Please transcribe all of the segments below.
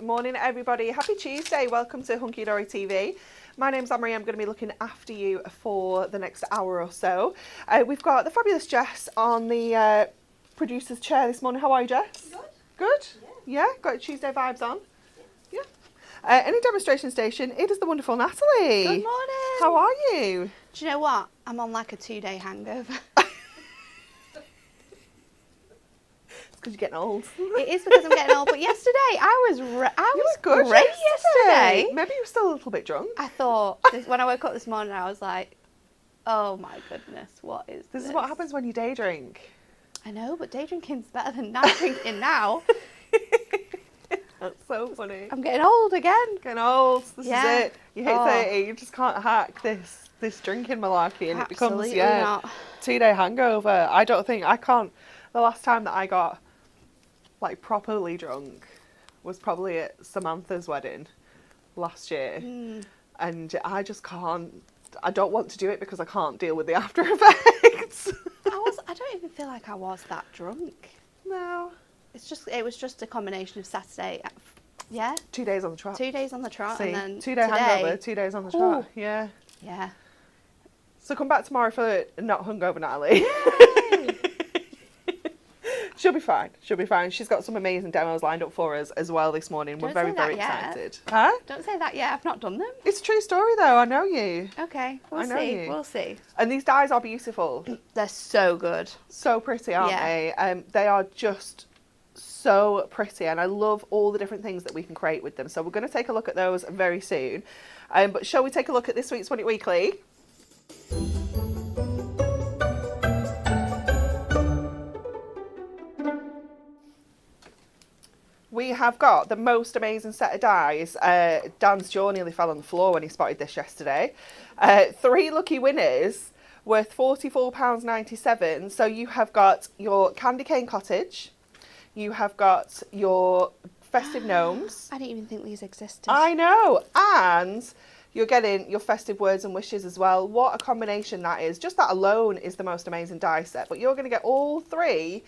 morning, everybody. Happy Tuesday. Welcome to Hunky Dory TV. My name's Anne-Marie. I'm going to be looking after you for the next hour or so. We've got the fabulous Jess on the producer's chair this morning. How are you, Jess? Good. Good? Yeah. Yeah? Got your Tuesday vibes on? Yeah. Any demonstration station, it is the wonderful Natalie. Good morning. How are you? Do you know what? I'm on like a 2-day hangover. Because you're getting old. It is because I'm getting old. But yesterday, I was good great yesterday. Maybe you were still a little bit drunk. I thought, when I woke up this morning, I was like, oh my goodness, what is this? This is what happens when you day drink. I know, but day drinking's better than night drinking now. That's so funny. I'm getting old again. Getting old. This is it. You hit 30, you just can't hack this drinking malarkey, and Absolutely it becomes not. 2-day hangover. I can't. The last time that I got like properly drunk was probably at Samantha's wedding last year, and I just can't. I don't want to do it because I can't deal with the after effects. I don't even feel like I was that drunk. No. It was just a combination of Saturday. Yeah. 2 days on the trot. 2 days on the trot. See, And then 2-day today, hangover, 2 days on the trot. Ooh. Yeah. Yeah. So come back tomorrow for not hungover Natalie. She'll be fine. She'll be fine. She's got some amazing demos lined up for us as well this morning. We're very, very excited. Huh? Don't say that yet. I've not done them. It's a true story though. I know you. Okay. I We'll know see. you. We'll see. And these dyes are beautiful. They're so good. So pretty, aren't they? They are just so pretty, and I love all the different things that we can create with them. So we're going to take a look at those very soon. But shall we take a look at this week's Want It Weekly? We have got the most amazing set of dies. Dan's jaw nearly fell on the floor when he spotted this yesterday. 3 lucky winners worth £44.97. So you have got your Candy Cane Cottage. You have got your Festive Gnomes. I didn't even think these existed. I know. And you're getting your Festive Words and Wishes as well. What a combination that is. Just that alone is the most amazing die set. But you're going to get all three.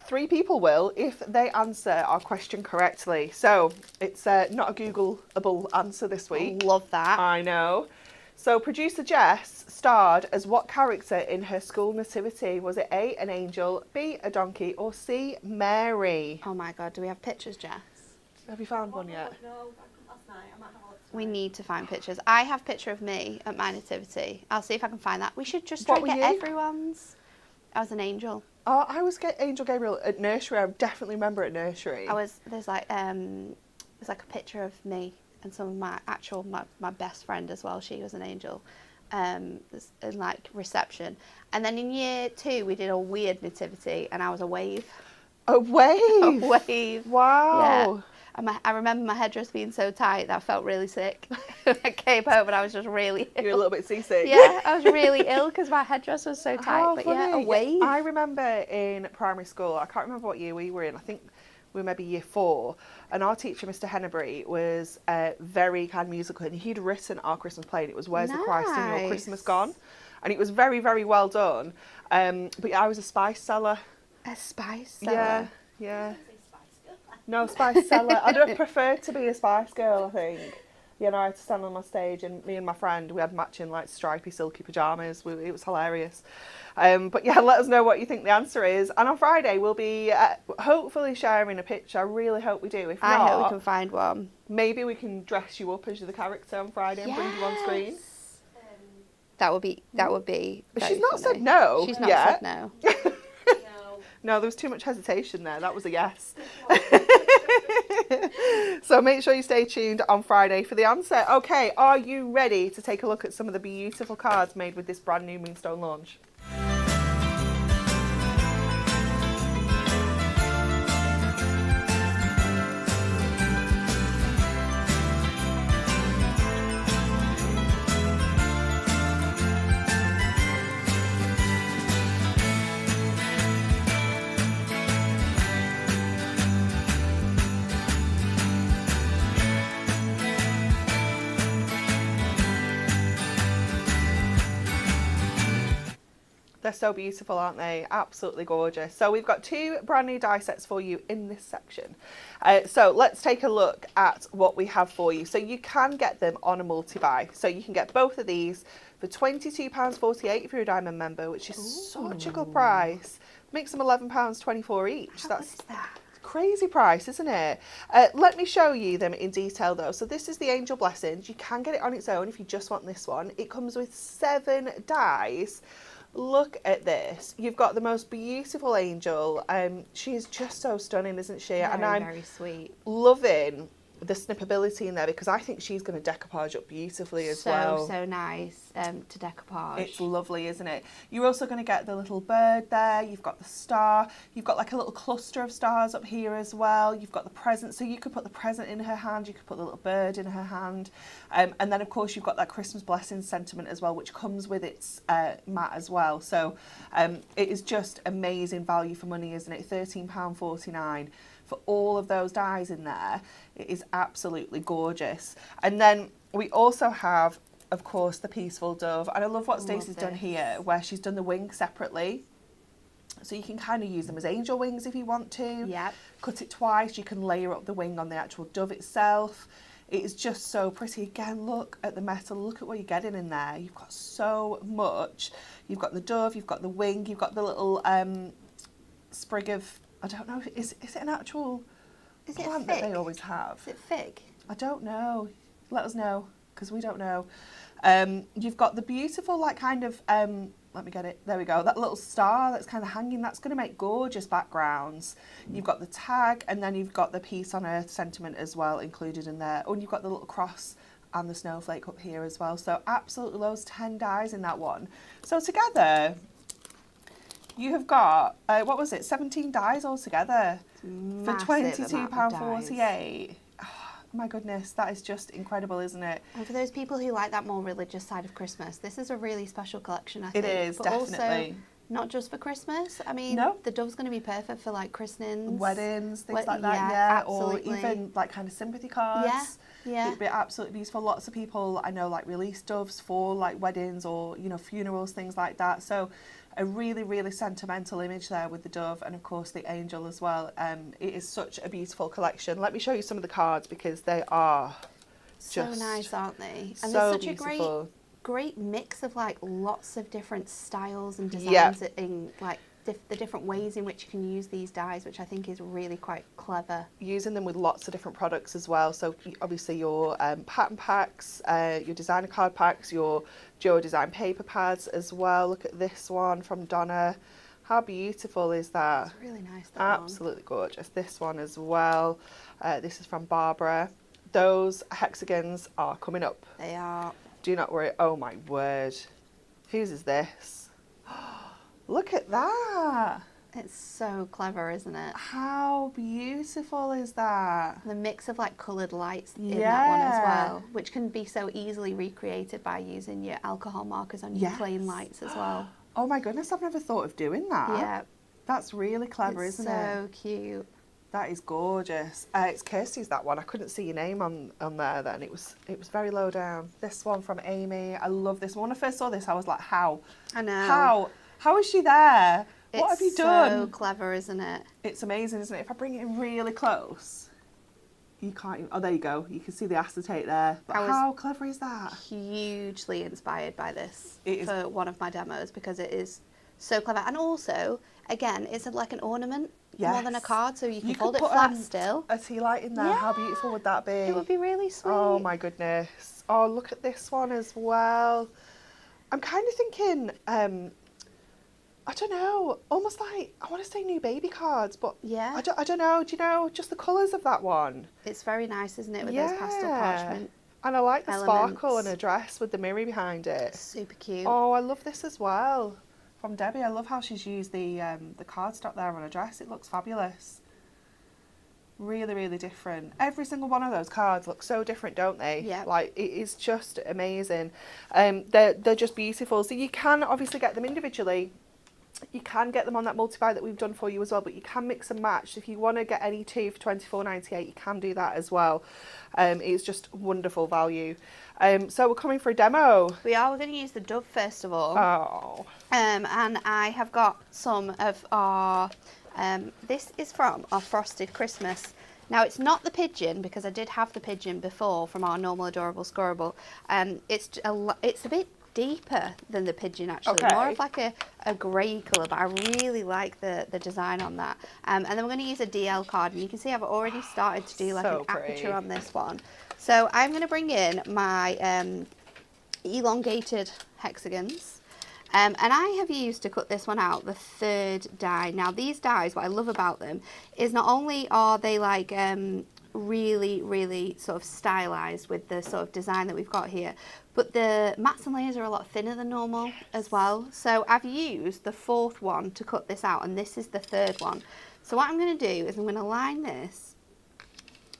3 people will if they answer our question correctly. So it's not a Googleable answer this week. I love that. I know. So producer Jess starred as what character in her school nativity? Was it A, an angel, B, a donkey, or C, Mary? Oh my God, do we have pictures, Jess? Have you found one yet? No, last night. I might have a look. We need to find pictures. I have a picture of me at my nativity. I'll see if I can find that. We should just try What to were get you? everyone's. I was an angel. Oh, I was Angel Gabriel at nursery. I definitely remember at nursery. There's like a picture of me and some of my best friend as well. She was an angel, in like reception. And then in year 2 we did a weird nativity, and I was a wave. A wave. A wave. Wow. Yeah. And I remember my headdress being so tight that I felt really sick. I came home and I was just really ill. You were a little bit seasick. Yeah, I was really ill because my headdress was so tight. Oh, but funny. yeah, a wave. I remember in primary school, I can't remember what year we were in, I think we were maybe year 4, and our teacher, Mr. Hennebury, was very kind of musical, and he'd written our Christmas play, and it was Where's the Christ in Your Christmas Gone? And it was very, very well done. But yeah, I was a spice seller. A spice seller. Yeah, yeah. No, spice seller. I'd prefer to be a Spice Girl, I think. You know, I had to stand on my stage, and me and my friend, we had matching like stripy, silky pyjamas. It was hilarious. But yeah, let us know what you think the answer is. And on Friday, we'll be hopefully sharing a picture. I really hope we do. If not, I hope we can find one. Maybe we can dress you up as the character on Friday and bring you on screen. That would be. But very she's not funny. said no. She's not yet. said no. No, there was too much hesitation there. That was a yes. So make sure you stay tuned on Friday for the answer. Okay, are you ready to take a look at some of the beautiful cards made with this brand new Moonstone launch? They're so beautiful, aren't they? Absolutely gorgeous. So we've got 2 brand new die sets for you in this section. So let's take a look at what we have for you. So you can get them on a multi-buy. So you can get both of these for £22.48 if you're a Diamond member, which is such a good price. Makes them £11.24 each. How is that? Crazy price, isn't it? Let me show you them in detail though. So this is the Angel Blessings. You can get it on its own if you just want this one. It comes with 7 dies. Look at this. You've got the most beautiful angel. She's just so stunning, isn't she? And I'm very sweet. loving the snippability in there because I think she's going to decoupage up beautifully as well. So nice to decoupage. It's lovely, isn't it? You're also going to get the little bird there. You've got the star. You've got like a little cluster of stars up here as well. You've got the present. So you could put the present in her hand. You could put the little bird in her hand. And then, of course, you've got that Christmas blessing sentiment as well, which comes with its mat as well. So it is just amazing value for money, isn't it? £13.49 for all of those dies in there. It is absolutely gorgeous. And then we also have, of course, the Peaceful Dove. And I love what Stacey's done here, where she's done the wings separately. So you can kind of use them as angel wings if you want to. Yep. Cut it twice. You can layer up the wing on the actual dove itself. It is just so pretty. Again, look at the metal. Look at what you're getting in there. You've got so much. You've got the dove. You've got the wing. You've got the little sprig of, I don't know, is it an actual plant that they always have? Is it fig? I don't know. Let us know, because we don't know. You've got the beautiful, like, kind of, let me get it. There we go. That little star that's kind of hanging, that's going to make gorgeous backgrounds. You've got the tag, and then you've got the Peace on Earth sentiment as well included in there. Oh, and you've got the little cross and the snowflake up here as well. So absolutely those 10 dies in that one. So together, you have got, what was it, 17 dies altogether for £22.48. Oh, my goodness, that is just incredible, isn't it? And for those people who like that more religious side of Christmas, this is a really special collection, I think. It is, but definitely. Also, not just for Christmas. I mean, the dove's going to be perfect for like christenings, weddings, things like that, or even like kind of sympathy cards. Yeah. It'd be absolutely beautiful. Lots of people I know like release doves for like weddings or, you know, funerals, things like that. So a really, really sentimental image there with the dove and of course the angel as well. It is such a beautiful collection. Let me show you some of the cards because they are so nice, aren't they? And so there's such beautiful. a great mix of like lots of different styles and designs in like the different ways in which you can use these dies, which I think is really quite clever. Using them with lots of different products as well. So obviously your pattern packs, your designer card packs, your Joe Design paper pads as well. Look at this one from Donna. How beautiful is that? It's really nice. Absolutely gorgeous. This one as well. This is from Barbara. Those hexagons are coming up. They are. Do not worry. Oh my word. Whose is this? Look at that. It's so clever, isn't it? How beautiful is that? The mix of like coloured lights in that one as well, which can be so easily recreated by using your alcohol markers on your plain lights as well. Oh my goodness, I've never thought of doing that. Yeah. That's really clever, isn't it? So cute. That is gorgeous. It's Kirsty's, that one. I couldn't see your name on there then. It was very low down. This one from Amy. I love this one. When I first saw this, I was like, how? I know. How is she there? What have you done? It's so clever, isn't it? It's amazing, isn't it? If I bring it in really close, you can't even, oh, there you go. You can see the acetate there. But how clever is that? Hugely inspired by this It for one of my demos because it is so clever. And also, again, it's like an ornament more than a card, so you can hold it flat still. A tea light in there. Yeah. How beautiful would that be? It would be really sweet. Oh my goodness. Oh, look at this one as well. I'm kind of thinking, I don't know, almost like, I want to say new baby cards, but yeah. I don't know. Do you know just the colours of that one? It's very nice, isn't it, with those pastel parchment and I like the elements. sparkle and a dress with the mirror behind it. Super cute. Oh, I love this as well. From Debbie, I love how she's used the cardstock there on a dress. It looks fabulous. Really, really different. Every single one of those cards look so different, don't they? Yeah. Like, it is just amazing. They're just beautiful. So you can obviously get them individually. You can get them on that multi-buy that we've done for you as well, but you can mix and match. If you want to get any two for £24.98, you can do that as well. It's just wonderful value. So we're coming for a demo. We are. We're going to use the Dove first of all. Oh. And I have got some of our, this is from our Frosted Christmas. Now, it's not the pigeon, because I did have the pigeon before from our normal adorable scorable. It's a bit deeper than the pigeon, actually. Okay. More of like a grey colour, but I really like the design on that. And then we're going to use a DL card, and you can see I've already started to do like So an pretty. aperture on this one. So I'm going to bring in my elongated hexagons. And I have used to cut this one out the 3rd die. Now these dies, what I love about them is not only are they like really, really sort of stylized with the sort of design that we've got here, but the mats and layers are a lot thinner than normal as well. So I've used the 4th one to cut this out, and this is the 3rd one. So what I'm going to do is I'm going to line this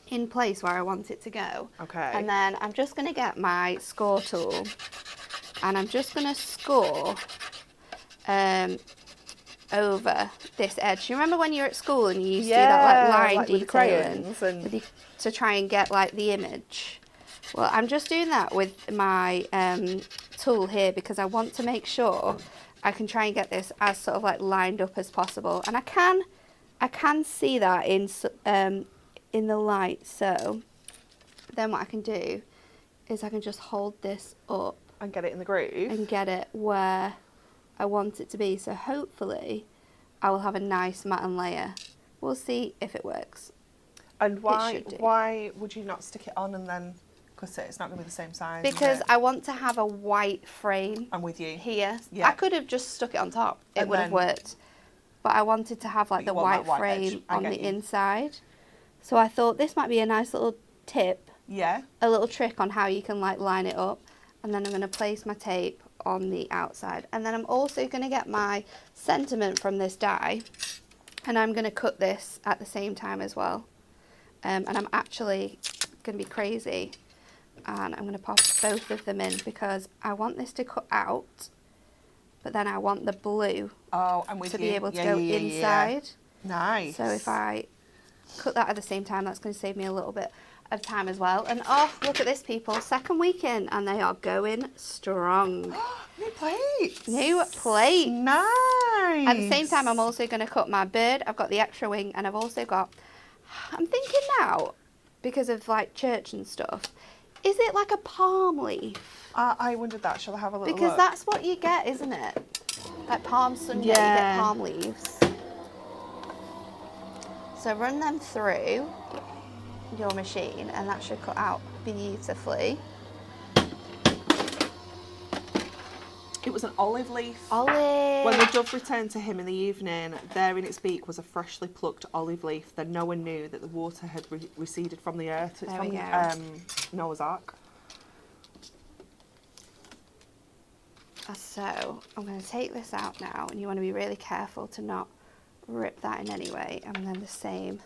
in place where I want it to go. Okay. And then I'm just going to get my score tool, and I'm just going to score over this edge. You remember when you were at school and you used to do that like line like with the detailing crayons and to try and get like the image? Well, I'm just doing that with my tool here because I want to make sure I can try and get this as sort of like lined up as possible. And I can see that in the light. So then what I can do is I can just hold this up and get it in the groove. and get it where I want it to be. So hopefully I will have a nice mat and layer. We'll see if it works. And why would you not stick it on and then, because it's not going to be the same size? Because I want to have a white frame. I'm with you. Here. Yeah. I could have just stuck it on top. It And would have then- worked. But I wanted to have like You the want that white white edge. frame I on get the you. inside. So I thought this might be a nice little tip, Yeah. a little trick on how you can like line it up. And then I'm going to place my tape on the outside. And then I'm also going to get my sentiment from this die, and I'm going to cut this at the same time as well. And I'm actually going to be crazy, and I'm going to pop both of them in because I want this to cut out, but then I want the blue Oh, I'm with to you. be able to Yeah, go yeah, yeah. inside. Nice. So if I cut that at the same time, that's going to save me a little bit of time as well. And oh, look at this, people. 2nd week in, and they are going strong. New plates. New plates. Nice. At the same time, I'm also going to cut my bird. I've got the extra wing, and I've also got, I'm thinking now, because of like church and stuff, is it like a palm leaf? I wondered that. Shall I have a little Because look? that's what you get, isn't it? Like Palm Sunday, you Yeah. get palm leaves. So run them through your machine, and that should cut out beautifully. It was an olive leaf. Olive. When the dove returned to him in the evening, there in its beak was a freshly plucked olive leaf. Then no one knew that the water had receded from the earth. It's There from we go. Noah's Ark. So I'm going to take this out now, and you want to be really careful to not rip that in any way. And then the same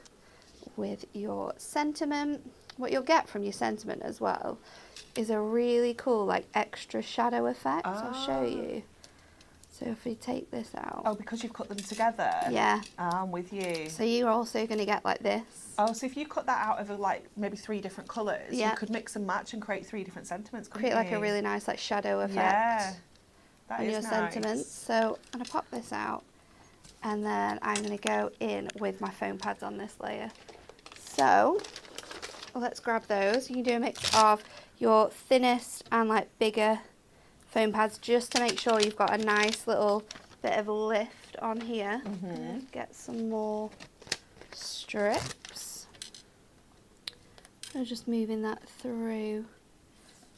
with your sentiment. What you'll get from your sentiment as well is a really cool like extra shadow effect. I'll show you. So if we take this out. Oh, because you've cut them together? Yeah. I'm with you. So you're also going to get like this. Oh, so if you cut that out of like maybe 3 different colours, Yeah. you could mix and match and create 3 different sentiments, couldn't Create like you? a really nice like shadow effect. Yeah. That On is your nice. sentiments. So I'm going to pop this out, and then I'm going to go in with my foam pads on this layer. So let's grab those. You can do a mix of your thinnest and like bigger foam pads just to make sure you've got a nice little bit of lift on here. Get some more strips. I'm just moving that through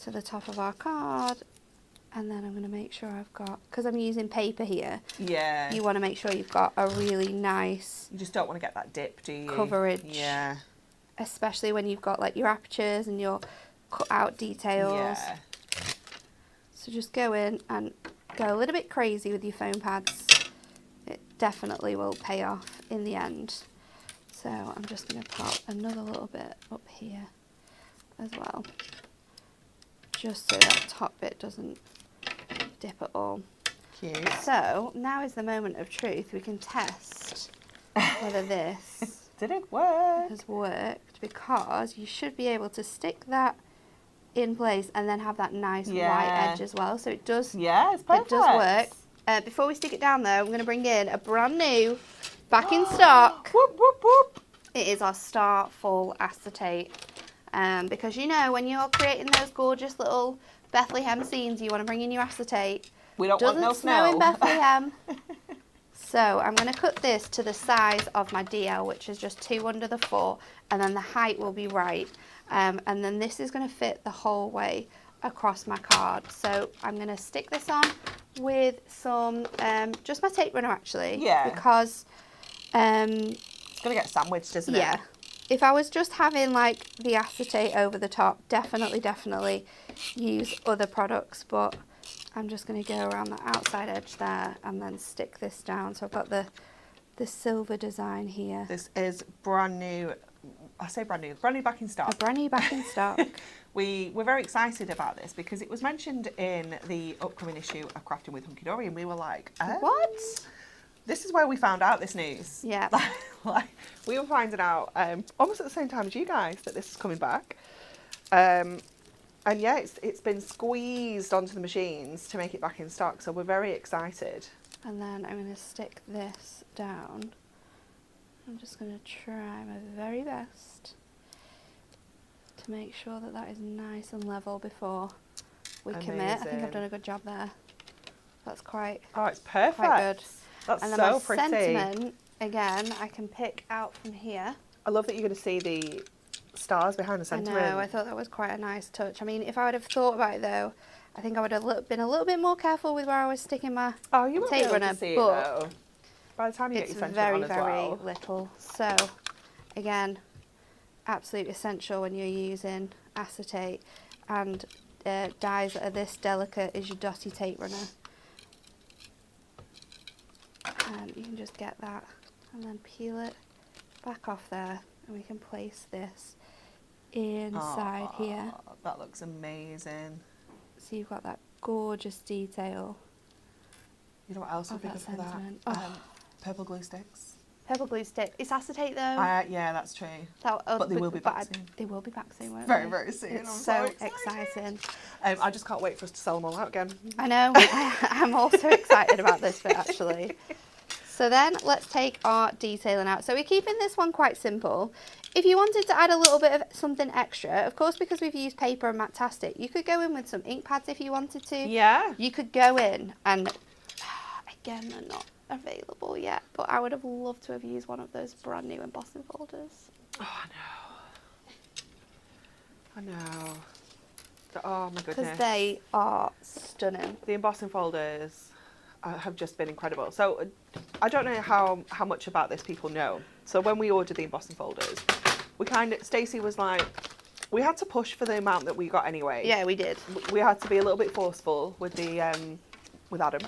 to the top of our card. And then I'm going to make sure I've got, because I'm using paper here, Yeah. you want to make sure you've got a really nice You just don't want to get that dip, do you? coverage. Yeah. Especially when you've got like your apertures and your cut out details. Yeah. So just go in and go a little bit crazy with your foam pads. It definitely will pay off in the end. So I'm just going to pop another little bit up here as well. Just so that top bit doesn't dip at all. Cute. So now is the moment of truth. We can test whether this Did it work? has worked, because you should be able to stick that in place and then have that nice white edge as well. So it does. Yeah, it's perfect. It does work. Before we stick it down though, I'm going to bring in a brand new, back in stock. Whoop, whoop, whoop. It is our Star Full Acetate. Because you know, when you're creating those gorgeous little Bethlehem scenes, you want to bring in your acetate. We don't want no Doesn't snow in snow. Bethlehem. So I'm going to cut this to the size of my DL, which is just 2 under the 4, and then the height will be right. And then this is going to fit the whole way across my card. So I'm going to stick this on with some, just my tape runner actually. Yeah. Because It's going to get sandwiched, isn't it? yeah. If I was just having like the acetate over the top, definitely use other products, but I'm just going to go around the outside edge there and then stick this down. So I've got the silver design here. This is brand new. I say brand new back in stock. A brand new back in stock. We're very excited about this because it was mentioned in the upcoming issue of Crafting with Hunky Dory, and we were like, What? This is where we found out this news. Yeah. Like, we were finding out almost at the same time as you guys that this is coming back. And yeah, it's been squeezed onto the machines to make it back in stock, so we're very excited. And then I'm going to stick this down. I'm just going to try my very best to make sure that that is nice and level before we commit. I think Amazing. I've done a good job there. That's quite, Oh, it's perfect. quite good. That's And then so my pretty. sentiment, again, I can pick out from here. I love that you're going to see the stars behind the sentiment. I know, I thought that was quite a nice touch. I mean, if I would have thought about it though, I think I would have been a little bit more careful with where I was sticking my Oh, you won't be tape able runner, to see it but though. By the time you get it's your very, sentiment on as very well. little. So, again, absolutely essential when you're using acetate and dyes that are this delicate is your dotty tape runner. And you can just get that and then peel it back off there, and we can place this inside here. That looks amazing. So you've got that gorgeous detail. You know what else would Of be that good for that? sentiment. Oh. Purple glue sticks. Purple glue stick. It's acetate though. Yeah, that's true. So, But they will be back soon. They will be back soon, won't Very, they? very soon. It's I'm so so exciting. I just can't wait for us to sell them all out again. I know. I'm also excited about this bit actually. So then let's take our detailing out. So we're keeping this one quite simple. If you wanted to add a little bit of something extra, of course, because we've used paper and Matastic, you could go in with some ink pads if you wanted to. Yeah. You could go in and, again, they're not available yet, but I would have loved to have used one of those brand new embossing folders. Oh, I know. Oh my goodness. Because they are stunning. The embossing folders have just been incredible. So I don't know how much about this people know. So when we ordered the embossing folders, Stacey was like, we had to push for the amount that we got anyway. Yeah, we did. We had to be a little bit forceful with the with Adam.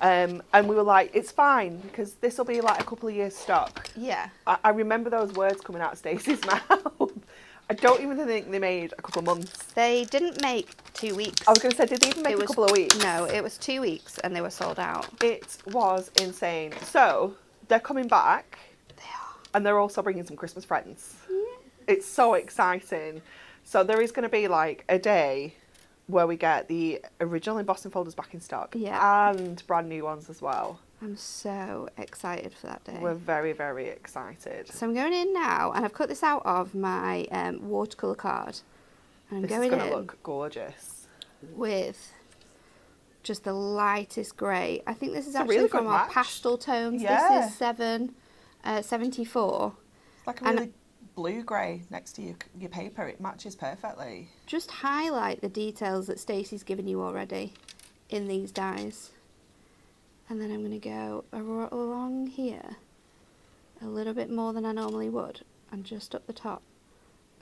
And we were like, it's fine because this will be like a couple of years stock. Yeah. I remember those words coming out of Stacey's mouth. I don't even think they made a couple of months. They didn't make 2 weeks. I was going to say, did they even make a couple of weeks? No, it was 2 weeks and they were sold out. It was insane. So they're coming back. They are. And they're also bringing some Christmas friends. It's so exciting. So there is going to be like a day where we get the original embossing folders back in stock. Yeah. And brand new ones as well. I'm so excited for that day. We're very, very excited. So I'm going in now, and I've cut this out of my watercolour card. And I'm This is going going in to look gorgeous. with just the lightest grey. I think this is It's a actually really from good our match. pastel tones. Yeah. This is 74. It's like a And- really blue grey next to your paper. It matches perfectly. Just highlight the details that Stacey's given you already in these dies. And then I'm going to go along here a little bit more than I normally would, and just up the top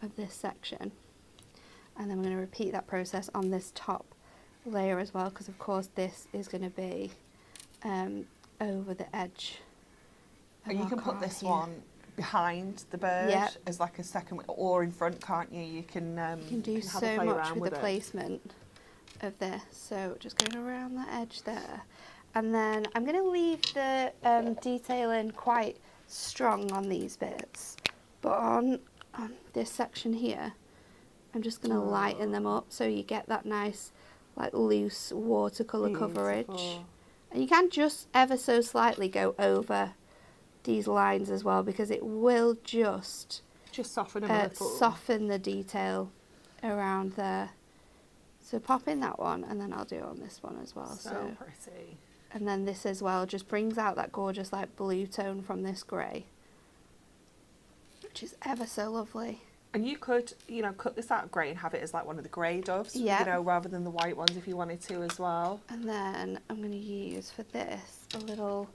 of this section. And then we're going to repeat that process on this top layer as well, because of course this is going to be over the edge. of And you our can put card this here. one behind the bird Yep. as like a second, or in front, can't you? You can You can do have a so play much around with the it. placement of this. So just going around that edge there. And then I'm going to leave the detailing quite strong on these bits. But on this section here, I'm just going to lighten them up so you get that nice, like, loose watercolour coverage. And you can just ever so slightly go over these lines as well, because it will just soften them a little. Soften the detail around there. So pop in that one, and then I'll do it on this one as well. So pretty. And then this as well just brings out that gorgeous, like, blue tone from this grey, which is ever so lovely. And you could, you know, cut this out of grey and have it as like one of the grey doves, you know, rather than the white ones if you wanted to as well. And then I'm going to use for this a little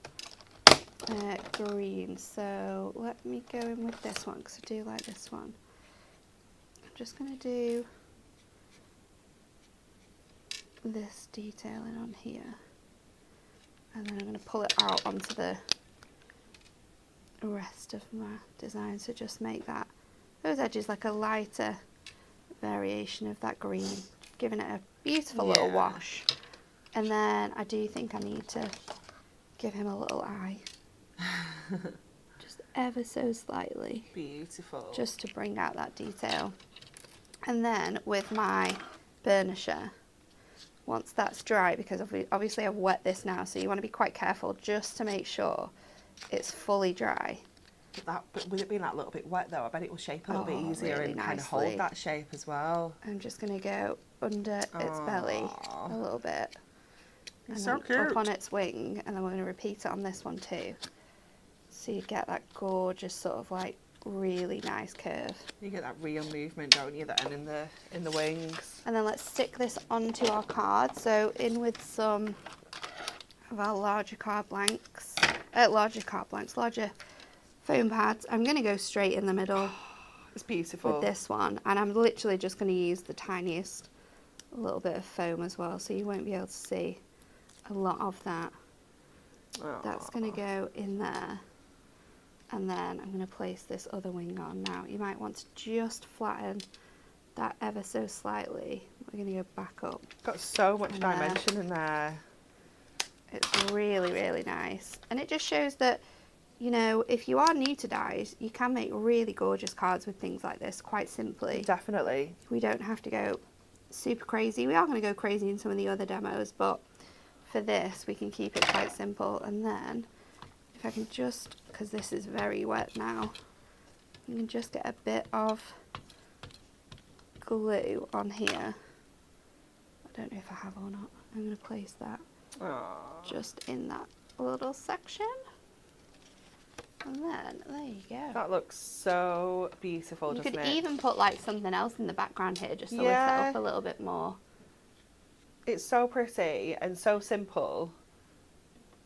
green. So let me go in with this one, because I do like this one. I'm just going to do this detailing on here. And then I'm going to pull it out onto the rest of my design. So just make that those edges like a lighter variation of that green, giving it a beautiful little wash. And then I do think I need to give him a little eye. Just ever so slightly. Beautiful. Just to bring out that detail. And then with my burnisher, once that's dry, because obviously I've wet this now, so you want to be quite careful just to make sure it's fully dry. But with it being that little bit wet though, I bet it will shape a little bit easier really and kind of hold that shape as well. I'm just going to go under its belly a little bit. And so then cute. up on its wing, and then we're going to repeat it on this one too. So you get that gorgeous sort of like really nice curve. You get that real movement, don't you, then in the wings. And then let's stick this onto our card. So in with some of our larger foam pads. I'm going to go straight in the middle. It's beautiful. With this one, and I'm literally just going to use the tiniest little bit of foam as well, so you won't be able to see a lot of that. That's going to go in there, and then I'm going to place this other wing on. Now you might want to just flatten that ever so slightly. We're going to go back up. Got so much dimension in there. It's really, really nice, and it just shows that, you know, if you are new to dies, you can make really gorgeous cards with things like this quite simply. Definitely. We don't have to go super crazy. We are going to go crazy in some of the other demos, but for this we can keep it quite simple. And then if I can just, because this is very wet now, you can just get a bit of glue on here. I don't know if I have or not. I'm going to place that just in that little section. And then, there you go. That looks so beautiful, doesn't it? You could even put like something else in the background here just to lift it up a little bit more. It's so pretty and so simple.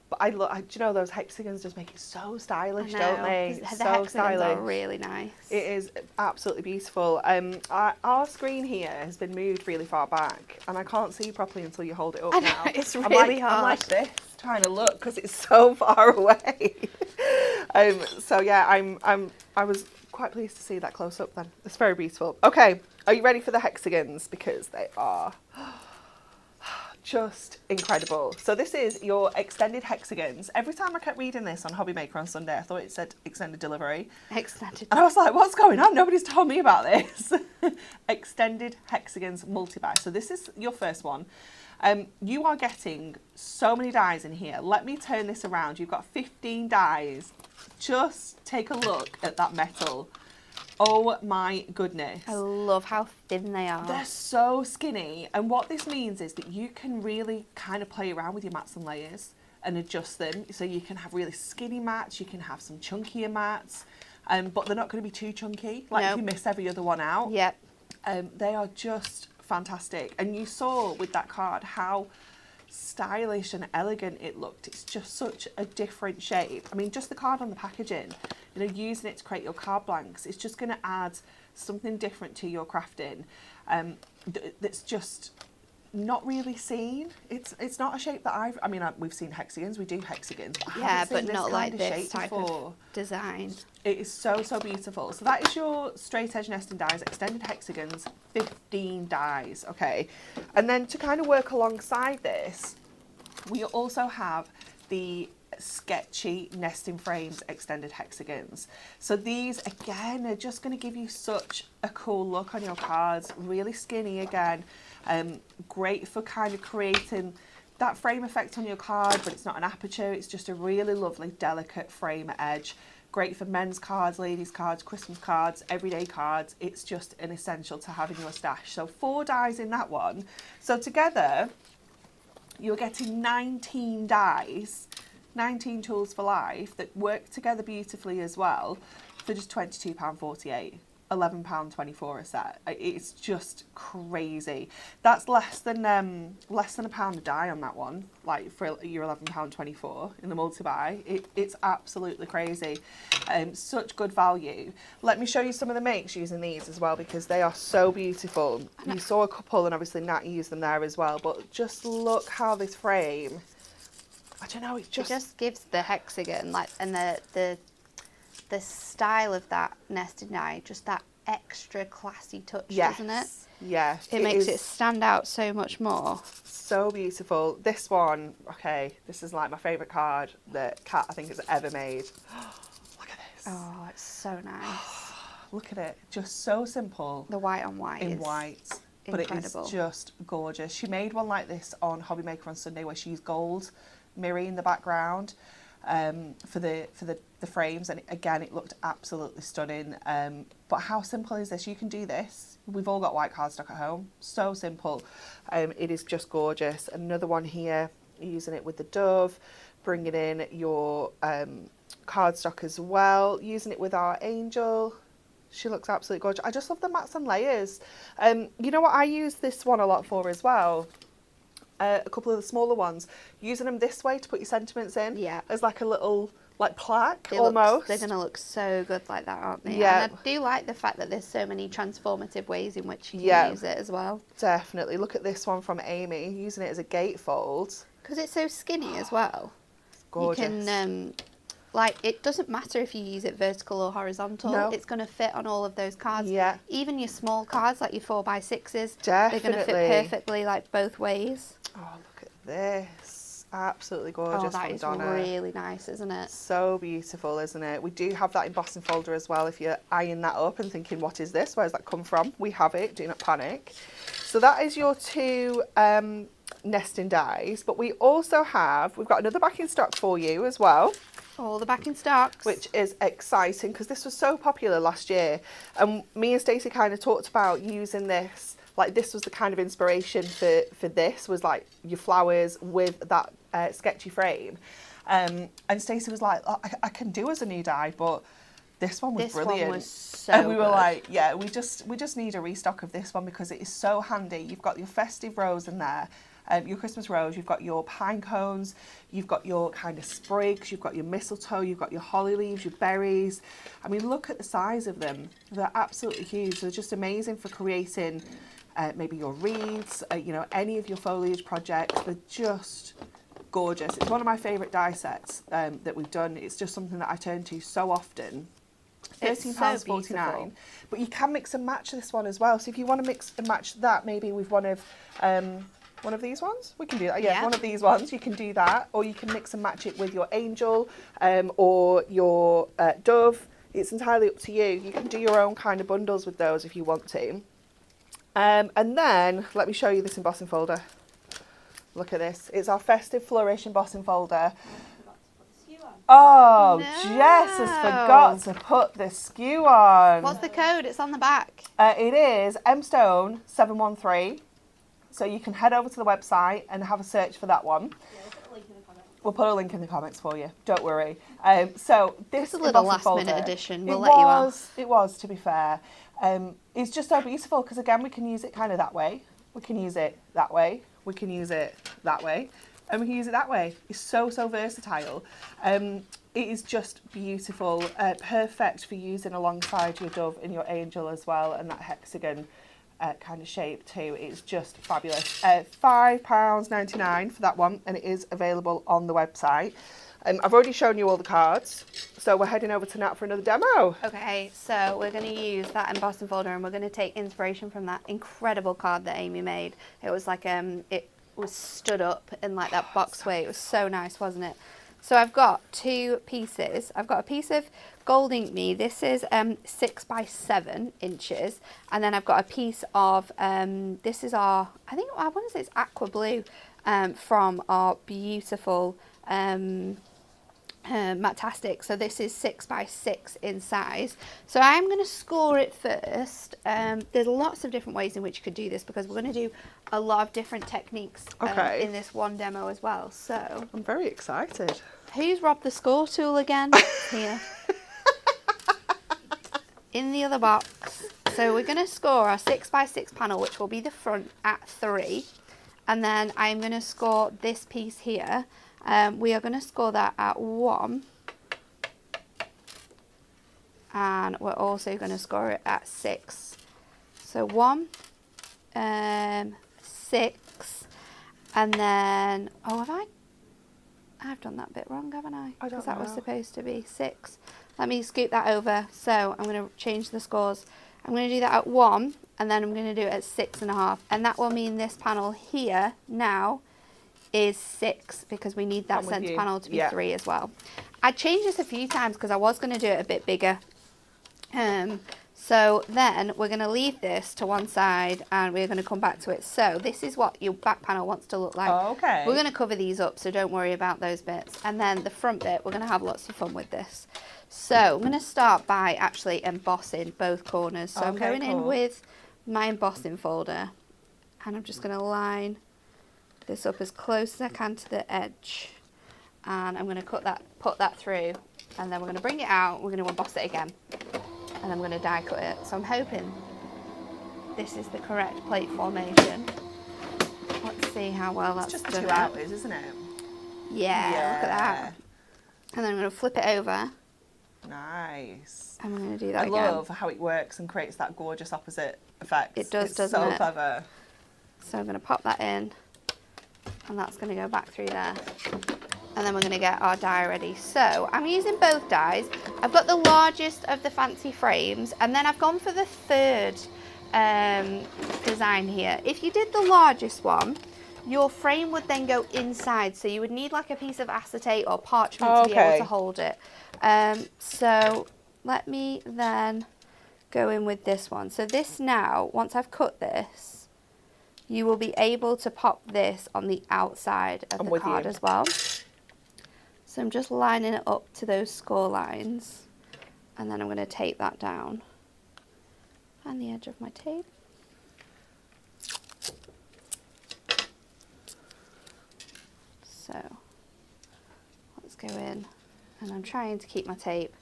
But do you know, those hexagons just make it so stylish, don't they? The So hexagons stylish. are really nice. It is absolutely beautiful. Our screen here has been moved really far back, and I can't see properly until you hold it up now. It's really hard. I'm like this, trying to look, because it's so far away. So yeah, I was quite pleased to see that close up then. It's very beautiful. Okay, are you ready for the hexagons? Because they are just incredible. So this is your extended hexagons. Every time I kept reading this on Hobby Maker on Sunday, I thought it said extended delivery. Extended. And I was like, what's going on? Nobody's told me about this. Extended hexagons multi-buy. So this is your first one. You are getting so many dies in here. Let me turn this around. You've got 15 dies. Just take a look at that metal. Oh my goodness. I love how thin they are. They're so skinny. And what this means is that you can really kind of play around with your mats and layers and adjust them. So you can have really skinny mats, you can have some chunkier mats, but they're not going to be too chunky. Like if you miss every other one out. Yep. They are just fantastic. And you saw with that card how stylish and elegant it looked. It's just such a different shape. I mean, just the card on the packaging, you know, using it to create your card blanks, it's just going to add something different to your crafting that's just not really seen. It's not a shape that we've seen hexagons, we do hexagons, but I haven't seen but not like this shape type before. of design. It is so, so beautiful. So that is your straight edge nesting dies, extended hexagons, 15 dies, okay? And then to kind of work alongside this, We also have the sketchy nesting frames extended hexagons. So these again are just going to give you such a cool look on your cards. Really skinny again, great for kind of creating that frame effect on your card, but it's not an aperture, it's just a really lovely delicate frame edge. Great for men's cards, ladies cards, Christmas cards, everyday cards. It's just an essential to have in your stash. So 4 dies in that one. So together you're getting 19 dies, 19 tools for life that work together beautifully as well for just £22.48, £11.24 a set. It's just crazy. That's less than a pound a die on that one, like for your £11.24 in the multi-buy. It's absolutely crazy. Such good value. Let me show you some of the makes using these as well, because they are so beautiful. You saw a couple, and obviously Nat used them there as well, but just look how this frame, I don't know, it just gives the hexagon, like, and the style of that nested die, just that extra classy touch, doesn't it? Yes. It makes it stand out so much more. So beautiful. This one, okay, this is like my favourite card that Kat, I think, has ever made. Look at this. Oh, it's so nice. Look at it. Just so simple. The white on white in is white. incredible. But it is just gorgeous. She made one like this on Hobby Maker on Sunday, where she used gold mirror in the background for the frames, and again it looked absolutely stunning. But how simple is this? You can do this. We've all got white cardstock at home. So simple. It is just gorgeous. Another one here, using it with the dove, bringing in your cardstock as well, using it with our angel. She looks absolutely gorgeous. I just love the mats and layers. You know what I use this one a lot for as well? A couple of the smaller ones, using them this way to put your sentiments in, as like a little plaque almost. They're going to look so good like that, aren't they? Yeah. And I do like the fact that there's so many transformative ways in which you can use it as well. Definitely. Look at this one from Amy, using it as a gatefold. Because it's so skinny as well. It's gorgeous. You can, it doesn't matter if you use it vertical or horizontal. No. It's going to fit on all of those cards. Yeah. Even your small cards, like your 4x6s, Definitely. they're going to fit perfectly, both ways. Oh, look at this. Absolutely gorgeous. Oh, that is Donna. really nice, isn't it? So beautiful, isn't it? We do have that embossing folder as well. If you're eyeing that up and thinking, what is this? Where's that come from? We have it. Do not panic. So that is your 2 nesting dies. But we also we've got another back in stock for you as well. All the back in stocks. Which is exciting, because this was so popular last year. And me and Stacey kind of talked about using this. This was the kind of inspiration for this, was your flowers with that sketchy frame. And Stacey was like, oh, I can do as a new die, but this one was brilliant. This one was so And we were good. like, yeah, we just need a restock of this one, because it is so handy. You've got your festive rose in there, your Christmas rose, you've got your pine cones, you've got your kind of sprigs, you've got your mistletoe, you've got your holly leaves, your berries. I mean, look at the size of them. They're absolutely huge. They're just amazing for creating maybe your wreaths, any of your foliage projects. They're just gorgeous. It's one of my favourite die sets that we've done. It's just something that I turn to so often. £13.49. But you can mix and match this one as well. So if you want to mix and match that, maybe with one of these ones, we can do that. Yeah, one of these ones, you can do that. Or you can mix and match it with your angel or your dove. It's entirely up to you. You can do your own kind of bundles with those if you want to. And then, let me show you this embossing folder. Look at this. It's our Festive Flourish embossing folder. Oh, No. Jess has forgot to put the SKU on. What's the code? It's on the back. It is mstone713. So you can head over to the website and have a search for that one. We'll put a link in the comments for you. Don't worry. So this It's a little embossing folder, last-minute addition. We'll let you off. It was, to be fair. It's just so beautiful, because again, we can use it kind of that way. We can use it that way. We can use it that way. And we can use it that way. It's so versatile. It is just beautiful. Perfect for using alongside your dove and your angel as well, and that hexagon kind of shape too. It's just fabulous. £5.99 for that one, and it is available on the website. I've already shown you all the cards, so we're heading over to Nat for another demo. Okay, so we're going to use that embossing folder, and we're going to take inspiration from that incredible card that Amy made. It was was stood up in like that box way. It was so nice, wasn't it? So I've got 2 pieces. I've got a piece of gold ink me. This is 6 by 7 inches, and then I've got a piece of this is our, I want to say it's aqua blue, from our beautiful Matastic. So this is 6 by 6 in size. So I'm going to score it first. There's lots of different ways in which you could do this, because we're going to do a lot of different techniques in this one demo as well. So I'm very excited. Who's robbed the score tool again? Here. In the other box. So we're going to score our 6 by 6 panel, which will be the front, at 3. And then I'm going to score this piece here. We are going to score that at 1. And we're also going to score it at 6. So 1, 6, and then, I've done that bit wrong, haven't I? I don't know. Because that was supposed to be 6. Let me scoot that over. So I'm going to change the scores. I'm going to do that at 1, and then I'm going to do it at 6.5. And that will mean this panel here now is 6, because we need that centre panel to be 3 as well. I changed this a few times because I was going to do it a bit bigger. So then we're going to leave this to one side, and we're going to come back to it. So this is what your back panel wants to look like. Oh, okay. We're going to cover these up, so don't worry about those bits. And then the front bit, we're going to have lots of fun with this. So I'm going to start by actually embossing both corners. So I'm going in with my embossing folder, and I'm just going to line this up as close as I can to the edge, and I'm going to put that through, and then we're going to bring it out, we're going to emboss it again, and I'm going to die cut it. So I'm hoping this is the correct plate formation. Let's see how well that's done. It's just 2 hours, isn't it? Yeah, look at that. And then I'm going to flip it over. Nice. I'm going to do that again. I love how it works and creates that gorgeous opposite effect. It does, doesn't it? it? So clever. So I'm going to pop that in, and that's going to go back through there. And then we're going to get our die ready. So I'm using both dies. I've got the largest of the fancy frames, and then I've gone for the 3rd design here. If you did the largest one, your frame would then go inside, so you would need like a piece of acetate or parchment to be able to hold it. So let me then go in with this one. So this now, once I've cut this, you will be able to pop this on the outside of the card as well. So I'm just lining it up to those score lines, and then I'm going to tape that down. Find the edge of my tape. So let's go in, and I'm trying to keep my tape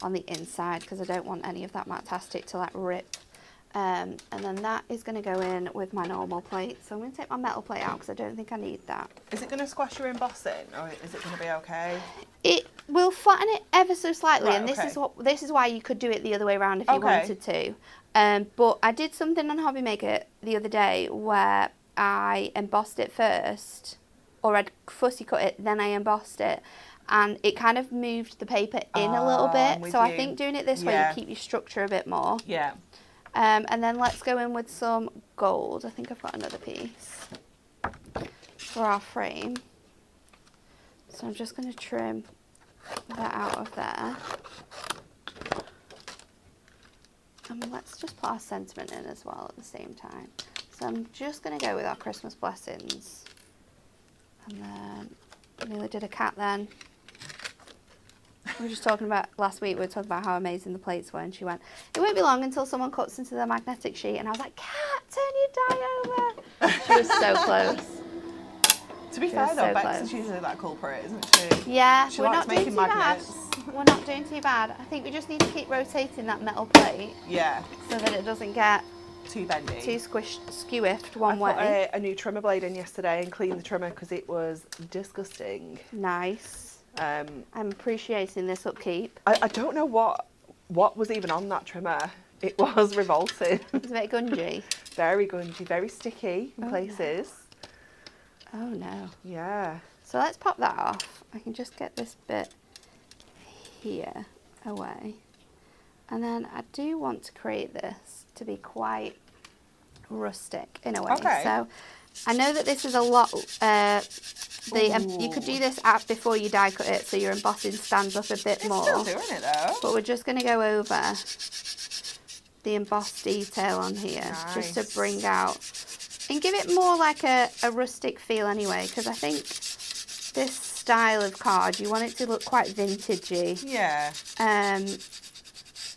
on the inside because I don't want any of that Matastic to like rip. And then that is going to go in with my normal plate. So I'm going to take my metal plate out because I don't think I need that. Is it going to squash your embossing, or is it going to be okay? It will flatten it ever so slightly, Right, and this is why you could do it the other way around if you wanted to. But I did something on Hobby Maker the other day where I embossed it first, or I'd fussy cut it, then I embossed it, and it kind of moved the paper in a little bit. So I think doing it this way, you keep your structure a bit more. Yeah. And then let's go in with some gold. I think I've got another piece for our frame. So I'm just going to trim that out of there. And let's just put our sentiment in as well at the same time. So I'm just going to go with our Christmas blessings. And then I nearly did a cat then. We were just talking about, last week we were talking about how amazing the plates were, and she went, it won't be long until someone cuts into the magnetic sheet, and I was like, Cat, turn your die over. She was so close. To be fair though, Bex is usually that culprit, isn't she? Yeah, she we're likes not doing making too magnets. bad. We're not doing too bad. I think we just need to keep rotating that metal plate. Yeah. So that it doesn't get too bendy. Too skewiffed one way. I put a new trimmer blade in yesterday and cleaned the trimmer because it was disgusting. Nice. I'm appreciating this upkeep. I don't know what was even on that trimmer. It was revolting. It's a bit gungy. Very gungy, very sticky in places. No. Oh no. Yeah. So let's pop that off. I can just get this bit here away. And then I do want to create this to be quite rustic in a way. Okay. So I know that this is a lot. You could do this before you die cut it, so your embossing stands up a bit more. It's still doing it though. But we're just going to go over the embossed detail on here, Nice. just to bring out and give it more like a rustic feel anyway, because I think this style of card, you want it to look quite vintagey. Yeah.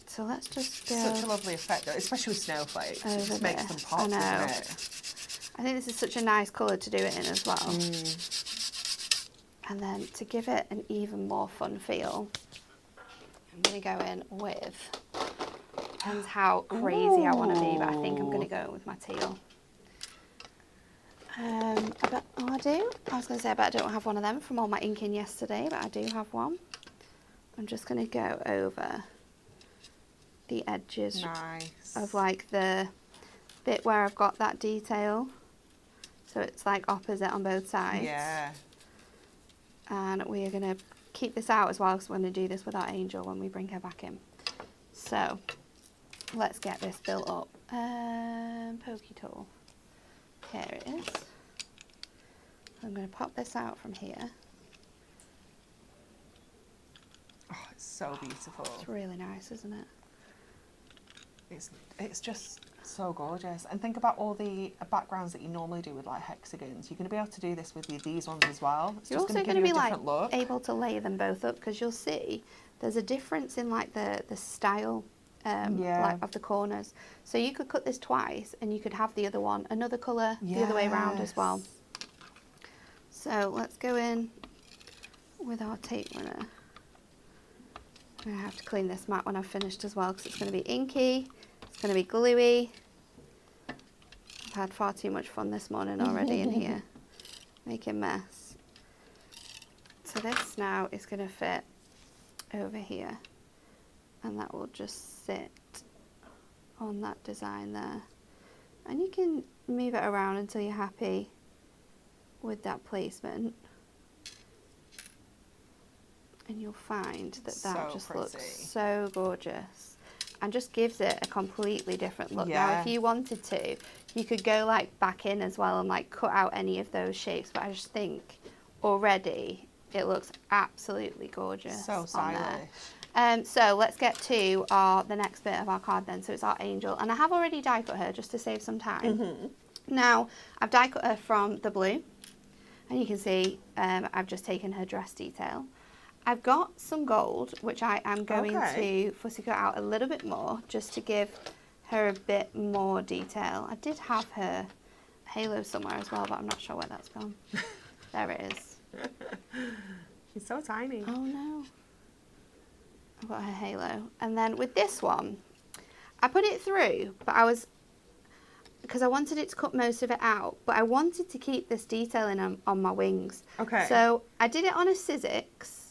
So let's just go. Such a lovely effect though, especially with snowflakes. It just makes them this. pop, I know. doesn't it? I think this is such a nice colour to do it in as well. And then to give it an even more fun feel, I'm going to go in with, depends how crazy I want to be, but I think I'm going to go in with my teal. I was going to say I bet I don't have one of them from all my inking yesterday, but I do have one. I'm just going to go over the edges of like the bit where I've got that detail. So it's like opposite on both sides. Yeah. And we are going to keep this out as well, because we're going to do this with our angel when we bring her back in. So let's get this built up. Pokey tool. Here it is. I'm going to pop this out from here. Oh, it's so beautiful. It's really nice, isn't it? It's just so gorgeous. And think about all the backgrounds that you normally do with like hexagons. You're going to be able to do this with these ones as well. It's You're just also going to be give you a like different look. able to lay them both up, because you'll see there's a difference in like the style like of the corners. So you could cut this twice and you could have the other one another colour the other way around as well. So let's go in with our tape runner. I'm going to have to clean this mat when I've finished as well, because it's going to be inky, it's going to be gluey. I've had far too much fun this morning already in here, making mess. So this now is going to fit over here, and that will just sit on that design there. And you can move it around until you're happy with that placement. And you'll find that that just looks so gorgeous and just gives it a completely different look. Yeah. Now, if you wanted to, you could go like back in as well and like cut out any of those shapes, but I just think already it looks absolutely gorgeous. So stylish. On there. So let's get to the next bit of our card then. So it's our angel, and I have already die cut her just to save some time. Now I've die cut her from the blue, and you can see I've just taken her dress detail. I've got some gold, which I am going to fussy cut out a little bit more, just to give her a bit more detail. I did have her halo somewhere as well, but I'm not sure where that's gone. There it is. She's so tiny. Oh no. I've got her halo. And then with this one, I put it through, but because I wanted it to cut most of it out, but I wanted to keep this detailing on my wings. Okay. So I did it on a Sizzix,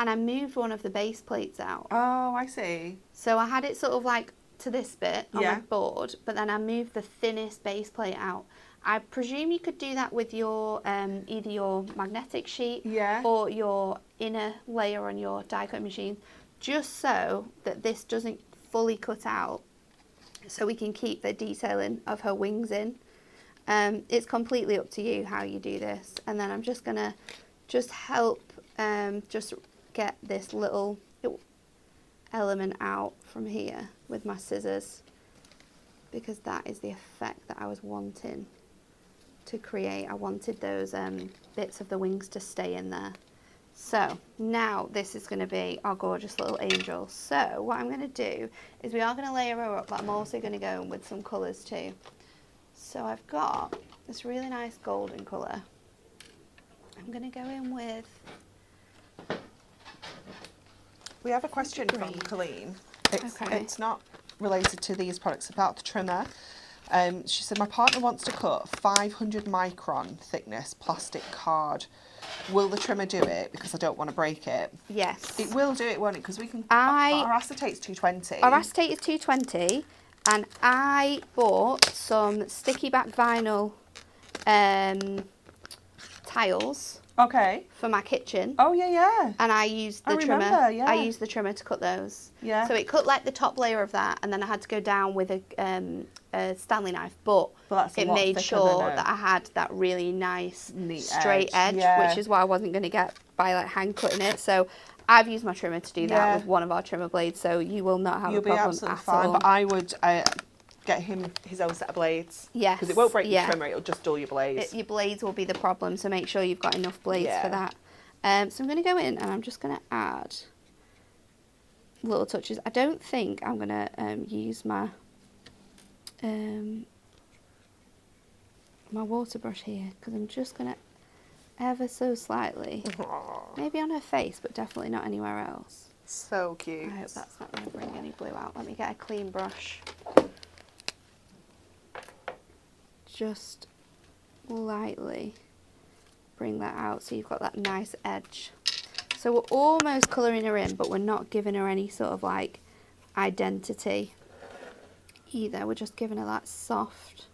and I moved one of the base plates out. Oh, I see. So I had it sort of like to this bit on my board, but then I moved the thinnest base plate out. I presume you could do that with your either your magnetic sheet or your inner layer on your die cut machine, just so that this doesn't fully cut out, so we can keep the detailing of her wings in. It's completely up to you how you do this. And then I'm just gonna help just get this little element out from here with my scissors, because that is the effect that I was wanting to create. I wanted those bits of the wings to stay in there. So now this is going to be our gorgeous little angel. So what I'm going to do is we are going to layer her up, but I'm also going to go in with some colours too. So I've got this really nice golden colour. I'm going to go in with... We have a question from Colleen. It's not related to these products, about the trimmer. She said, my partner wants to cut 500 micron thickness plastic card. Will the trimmer do it? Because I don't want to break it. Yes. It will do it, won't it? Because we can... Our acetate's 220. Our acetate is 220, and I bought some sticky back vinyl tiles Okay. for my kitchen. Oh, yeah. And I used the I trimmer. remember, yeah. I used the trimmer to cut those. Yeah. So it cut like the top layer of that, and then I had to go down with a Stanley knife. But that's a it lot made thicker sure than a that I had that really nice neat straight edge, edge, yeah. which is what I wasn't going to get by like hand cutting it. So I've used my trimmer to do that with one of our trimmer blades. So you will not have You'll a problem be absolutely at fine. all. But I would get him his own set of blades. Yes. Because it won't break your trimmer, it'll just dull your blades. Your blades will be the problem, so make sure you've got enough blades for that. So I'm going to go in and I'm just going to add little touches. I don't think I'm going to use my my water brush here, because I'm just going to ever so slightly, maybe on her face, but definitely not anywhere else. So cute. I hope that's not going to bring any blue out. Let me get a clean brush. Just lightly bring that out so you've got that nice edge. So we're almost colouring her in, but we're not giving her any sort of like identity either. We're just giving her that soft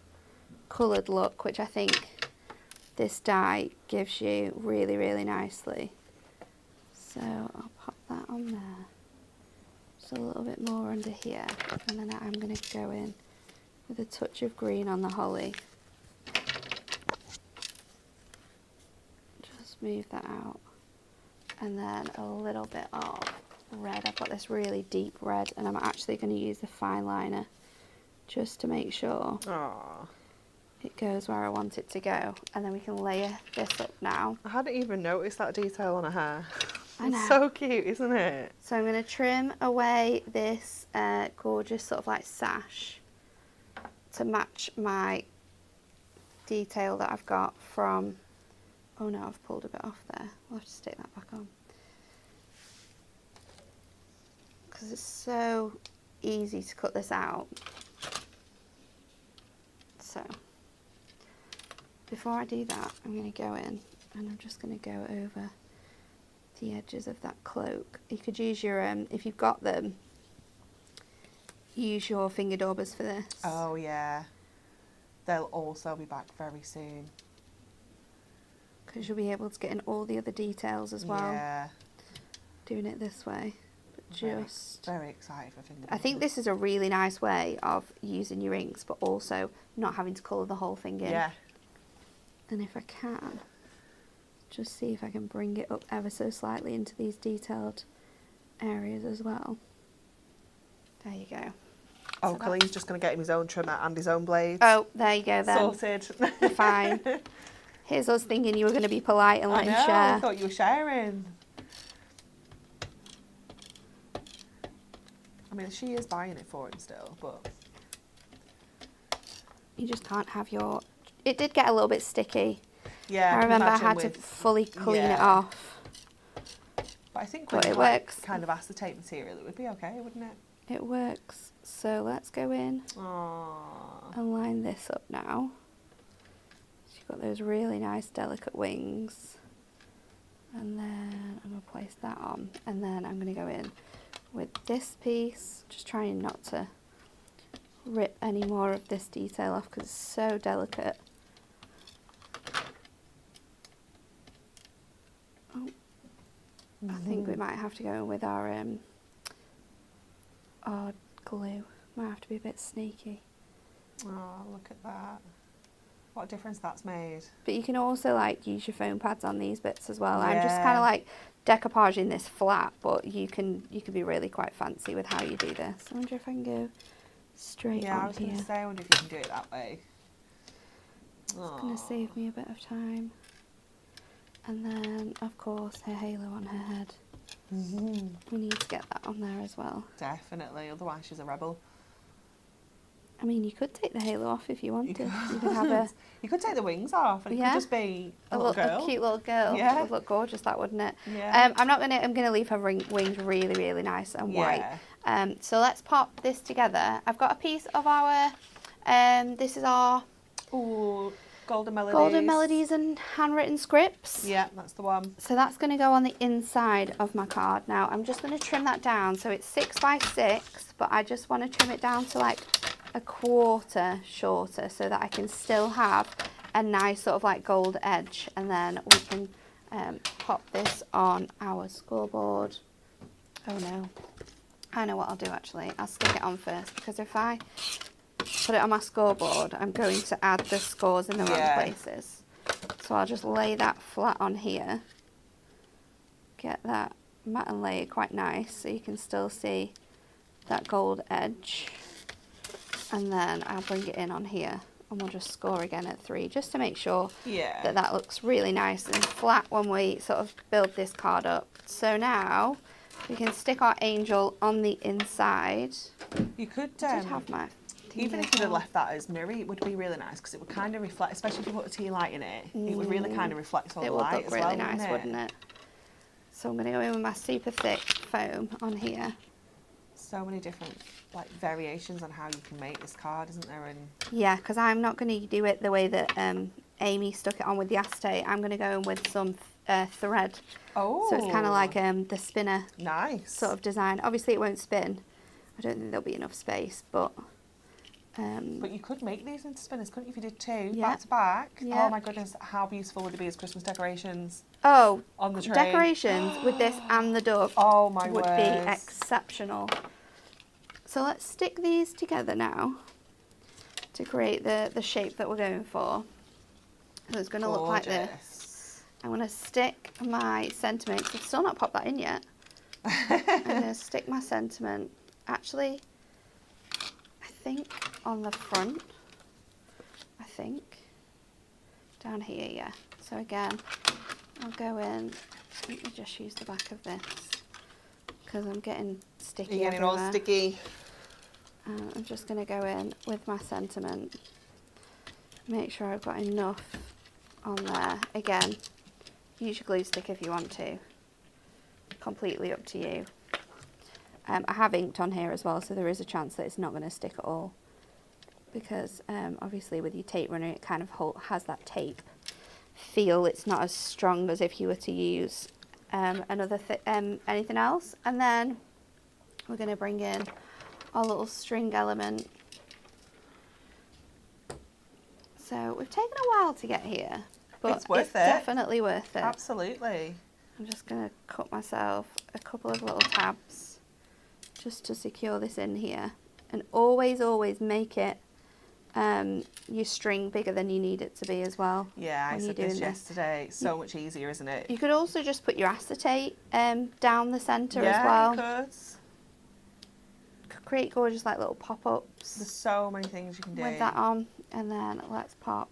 coloured look, which I think this dye gives you really, really nicely. So I'll pop that on there. Just a little bit more under here, and then I'm going to go in with a touch of green on the holly. Just move that out. And then a little bit of red. I've got this really deep red, and I'm actually going to use the fine liner just to make sure it goes where I want it to go. And then we can layer this up now. I hadn't even noticed that detail on her hair. I know. It's so cute, isn't it? So I'm going to trim away this gorgeous sort of like sash to match my detail that I've got from... Oh no, I've pulled a bit off there. I'll have to stick that back on. Because it's so easy to cut this out. So, before I do that, I'm going to go in and I'm just going to go over the edges of that cloak. You could use your, if you've got them, use your finger daubers for this. Oh yeah. They'll also be back very soon. Because you'll be able to get in all the other details as well. Yeah. Doing it this way. But just... Very excited for finger. I think this is a really nice way of using your inks, but also not having to colour the whole thing in. Yeah. And if I can, just see if I can bring it up ever so slightly into these detailed areas as well. There you go. Oh, So Colleen's just going to get him his own trimmer and his own blades. Oh, there you go then. Sorted. Fine. Here's us thinking you were going to be polite and let him I share. thought you were sharing. I mean, she is buying it for him still, but... You just can't have your... It did get a little bit sticky. Yeah, I remember I had to with... fully clean it Yeah. off. But I think But with it like, works. kind of acetate material, it would be okay, wouldn't it? It works. So let's go in Aww. and line this up now. So you've got those really nice delicate wings. And then I'm going to place that on. And then I'm going to go in with this piece, just trying not to rip any more of this detail off because it's so delicate. Oh, I think we might have to go in with our glue. Might have to be a bit sneaky. Oh, look at that. What a difference that's made. But you can also like use your foam pads on these bits as well. Yeah. I'm just kind of like decoupaging this flat, but you can be really quite fancy with how you do this. I wonder if I can go straight Yeah, I on was going here. to say, I wonder if you can do it that way. It's going to save me a bit of time. And then, of course, her halo on her head. We need to get that on there as well. Definitely, otherwise she's a rebel. I mean, you could take the halo off if you wanted. You could have a... You could take the wings off and it could just be a little girl. A cute little girl. Yeah. It would look gorgeous, that wouldn't it? Yeah. I'm gonna leave her wings really, really nice and white. So let's pop this together. I've got a piece of our, this is our Ooh, Golden Melodies. Golden Melodies and handwritten scripts. Yeah, that's the one. So that's going to go on the inside of my card. Now I'm just going to trim that down. So it's 6 by 6, but I just want to trim it down to like a quarter shorter so that I can still have a nice sort of like gold edge, and then we can pop this on our scoreboard. Oh no, I know what I'll do actually. I'll stick it on first, because if I put it on my scoreboard, I'm going to add the scores in the wrong places. So I'll just lay that flat on here. Get that matte and layer quite nice so you can still see that gold edge. And then I'll bring it in on here, and we'll just score again at 3, just to make sure that that looks really nice and flat when we sort of build this card up. So now we can stick our angel on the inside. You could I did have my even if you'd have left that as mirror, it would be really nice, because it would kind of reflect, especially if you put a tea light in it, it would really kind of reflect all the light as well. It would look really nice, wouldn't it? So I'm going to go in with my super thick foam on here. So many different like variations on how you can make this card, isn't there? And yeah, because I'm not going to do it the way that Amy stuck it on with the acetate. I'm going to go in with some thread. Oh. So it's kind of like the spinner sort of design. Obviously it won't spin. I don't think there'll be enough space, but you could make these into spinners, couldn't you, if you did 2 yeah. back to back? Yeah. Oh my goodness, how beautiful would it be as Christmas decorations? Oh, on the tray. Decorations with this and the dove would be exceptional. So let's stick these together now to create the shape that we're going for. So it's going to look like this. I'm going to stick my sentiment, 'cause I've still not popped that in yet. I'm going to stick my sentiment, actually, I think on the front, down here, yeah. So again, I'll go in, let me just use the back of this, because I'm getting sticky. You're getting all sticky. I'm just going to go in with my sentiment, make sure I've got enough on there. Again, use your glue stick if you want to, completely up to you. I have inked on here as well, so there is a chance that it's not going to stick at all, because obviously with your tape runner it kind of has that tape feel. It's not as strong as if you were to use anything else. And then we're going to bring in our little string element. So we've taken a while to get here, but it's definitely worth it. Absolutely. I'm just going to cut myself a couple of little tabs just to secure this in here, and always make it your string bigger than you need it to be as well. Yeah, I said this yesterday. It's so much easier, isn't it? You could also just put your acetate down the centre as well. Yeah, you could create gorgeous like little pop-ups. There's so many things you can do with that on. And then let's pop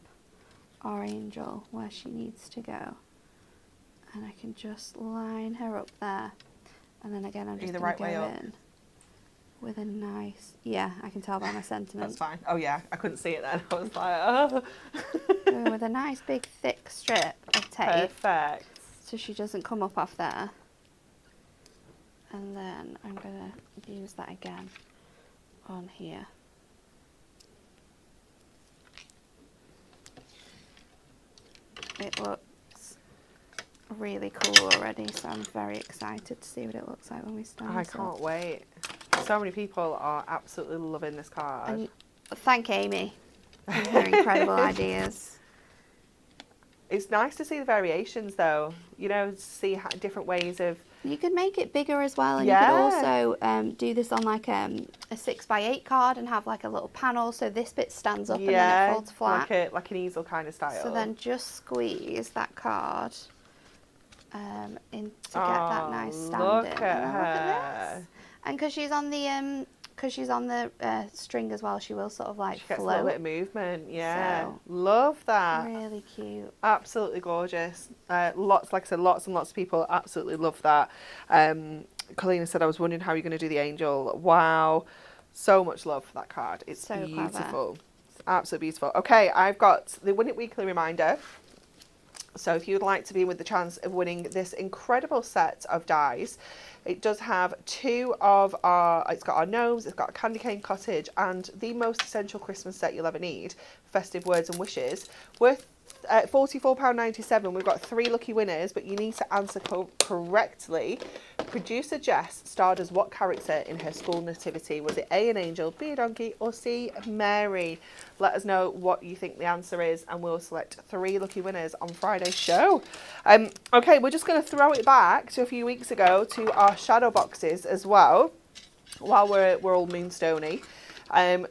our angel where she needs to go, and I can just line her up there. And then again, I'm just going to go in with a nice, yeah, I can tell by my sentiment. That's fine. Oh yeah, I couldn't see it then. I was like, oh. With a nice big thick strip of tape. Perfect. So she doesn't come up off there. And then I'm going to use that again on here. It looks really cool already, so I'm very excited to see what it looks like when we stand I can't wait. So many people are absolutely loving this card. And thank Amy for her incredible ideas. It's nice to see the variations though, you know, see different ways of... You could make it bigger as well, and you could also do this on like a 6x8 card and have like a little panel, so this bit stands up and then it folds flat. Like an easel kind of style. So then just squeeze that card in to get that nice stand look in. At and her. Look at this. And because she's on the string as well, she will sort of like she gets float. a little bit of movement. Yeah, So, love that. Really cute. Absolutely gorgeous. Lots, like I said, lots and lots of people absolutely love that. Colleen said, I was wondering how you're going to do the angel. Wow, so much love for that card. It's so beautiful. It's absolutely beautiful. Okay, I've got the Win It Weekly reminder. So if you'd like to be with the chance of winning this incredible set of dies, it does have two of our, it's got our gnomes, it's got a candy cane cottage, and the most essential Christmas set you'll ever need, festive words and wishes, worth £44.97. We've got 3 lucky winners, but you need to answer correctly. Producer Jess starred as what character in her school nativity? Was it A, an angel, B, a donkey, or C, Mary? Let us know what you think the answer is, and we'll select 3 lucky winners on Friday's show. Okay, we're just going to throw it back to a few weeks ago to our shadow boxes as well, while we're all Moonstone-y.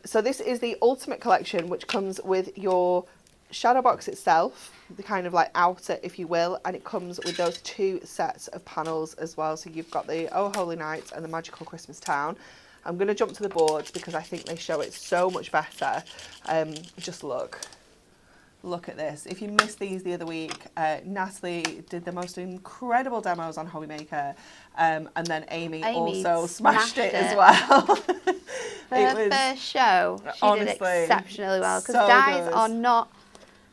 So this is the Ultimate Collection, which comes with your shadow box itself, the kind of like outer, if you will, and it comes with those 2 sets of panels as well. So you've got the Oh Holy Night and the Magical Christmas Town. I'm going to jump to the boards because I think they show it so much better. Just look at this. If you missed these the other week, Natalie did the most incredible demos on Hobby Maker, and then Amy also smashed it as well. For her first show, she did exceptionally well, because dies are not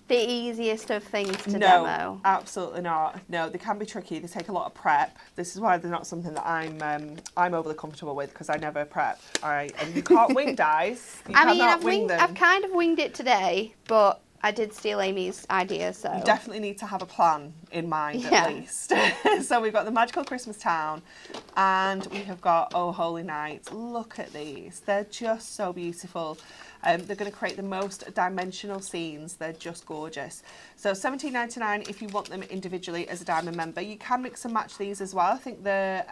the easiest of things to demo. No, absolutely not. No, they can be tricky. They take a lot of prep. This is why they're not something that I'm overly comfortable with, because I never prep. And you can't wing dies. I've kind of winged it today, but I did steal Amy's idea, so... You definitely need to have a plan in mind, at least. So we've got the Magical Christmas Town, and we have got Oh Holy Night. Look at these. They're just so beautiful. They're going to create the most dimensional scenes. They're just gorgeous. So $17.99 if you want them individually as a diamond member. You can mix and match these as well. I think the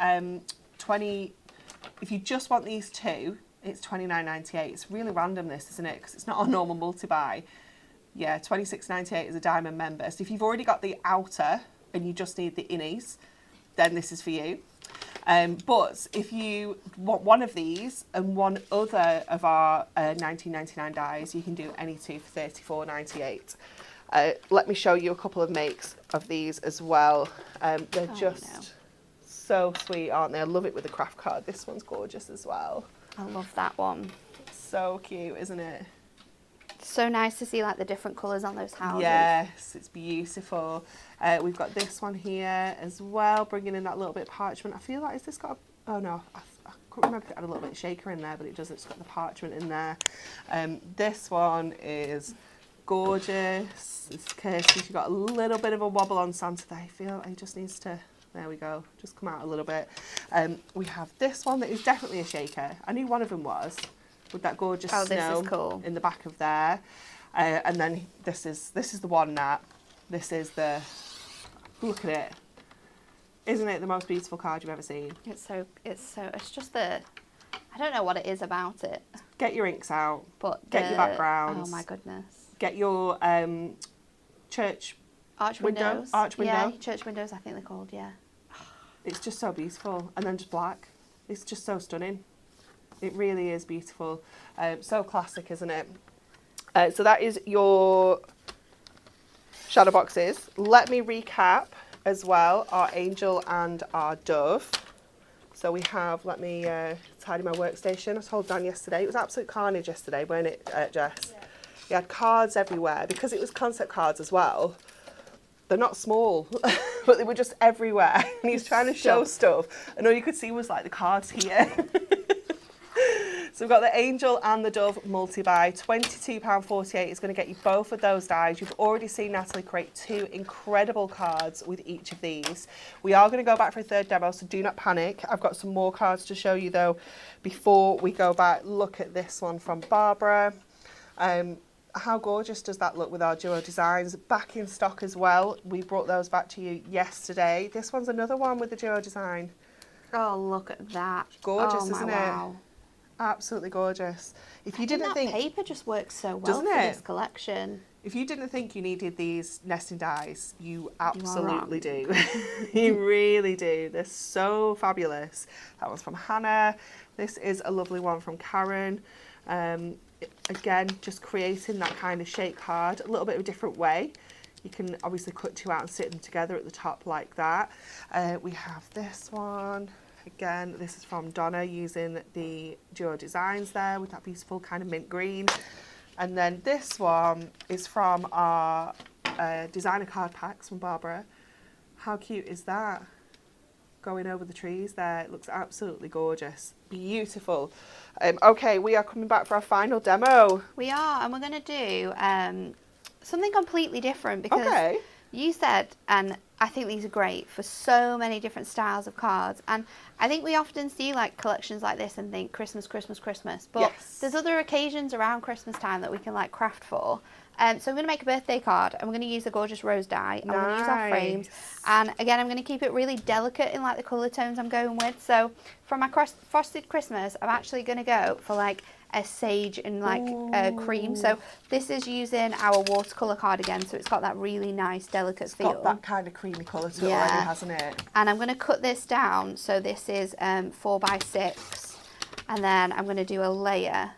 if you just want these 2, it's $29.98. It's really random, this, isn't it? Because it's not a normal multi-buy. Yeah, $26.98 as a diamond member. So if you've already got the outer and you just need the innies, then this is for you. But if you want one of these and one other of our $19.99 dies, you can do any 2 for $34.98. Let me show you a couple of makes of these as well. They're just so sweet, aren't they? I love it with the craft card. This one's gorgeous as well. I love that one. So cute, isn't it? So nice to see like the different colours on those houses. Yes, it's beautiful. We've got this one here as well, bringing in that little bit of parchment. I feel like, has this got a, oh no, I couldn't remember if it had a little bit of shaker in there, but it does, it's got the parchment in there. This one is gorgeous. It's Kirsty, she's got a little bit of a wobble on Santa there. I feel like he just needs to, there we go, just come out a little bit. We have this one that is definitely a shaker. I knew one of them was, with that gorgeous snow in the back of there. And then this is the one, Nat. This is the, look at it. Isn't it the most beautiful card you've ever seen? It's just the, I don't know what it is about it. Get your inks out, but get your backgrounds. Oh my goodness. Get your church arch windows. Arch window. Yeah, church windows I think they're called, yeah. It's just so beautiful. And then just black. It's just so stunning. It really is beautiful. So classic, isn't it? So that is your shadow boxes. Let me recap as well our angel and our dove. So we have, let me tidy my workstation. I told Dan yesterday, it was absolute carnage yesterday, weren't it, Jess? Yeah. You had cards everywhere, because it was concept cards as well. They're not small, but they were just everywhere. And he was trying to show stuff, and all you could see was like the cards here. So we've got the Angel and the Dove multi-buy, £22.48 is going to get you both of those dies. You've already seen Natalie create 2 incredible cards with each of these. We are going to go back for a third demo, so do not panic. I've got some more cards to show you though before we go back. Look at this one from Barbara. How gorgeous does that look with our duo designs? Back in stock as well. We brought those back to you yesterday. This one's another one with the duo design. Oh, look at that. Gorgeous, isn't it? Absolutely gorgeous. If you didn't think that paper just works so well for this collection. If you didn't think you needed these nesting dies, you absolutely do. You really do. They're so fabulous. That one's from Hannah. This is a lovely one from Karen. Again, just creating that kind of shape card a little bit of a different way. You can obviously cut 2 out and sit them together at the top like that. We have this one. Again, this is from Donna using the duo designs there with that beautiful kind of mint green. And then this one is from our designer card packs from Barbara. How cute is that? Going over the trees there. It looks absolutely gorgeous. Beautiful. Okay, we are coming back for our final demo. We are, and we're going to do something completely different because Okay. you said, and I think these are great for so many different styles of cards. And I think we often see like collections like this and think Christmas, Christmas, Christmas. But Yes. there's other occasions around Christmas time that we can like craft for. So I'm going to make a birthday card and we're going to use the gorgeous rose dye. I'm going to use our frames. And again, I'm going to keep it really delicate in like the colour tones I'm going with. So for my frosted Christmas, I'm actually going to go for like a sage and like a cream. So this is using our watercolour card again. So it's got that really nice delicate feel. Got that kind of creamy colour to it already, hasn't it? And I'm going to cut this down. So this is 4x6. And then I'm going to do a layer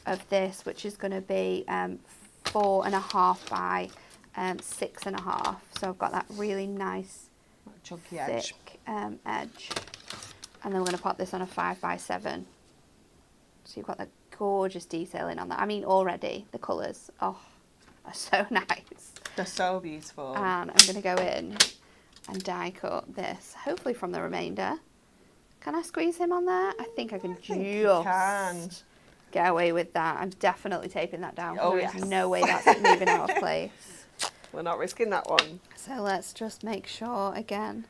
of this, which is going to be 4.5 by 6.5. So I've got that really nice Chunky edge. thick edge. And then we're going to pop this on a 5x7. So you've got the gorgeous detailing on that. I mean, already the colours, are so nice. They're so beautiful. And I'm going to go in and die cut this, hopefully from the remainder. Can I squeeze him on there? I think I can just get away with that. I'm definitely taping that down. Oh, There's yes. no way that's moving out of place. We're not risking that one. So let's just make sure, again,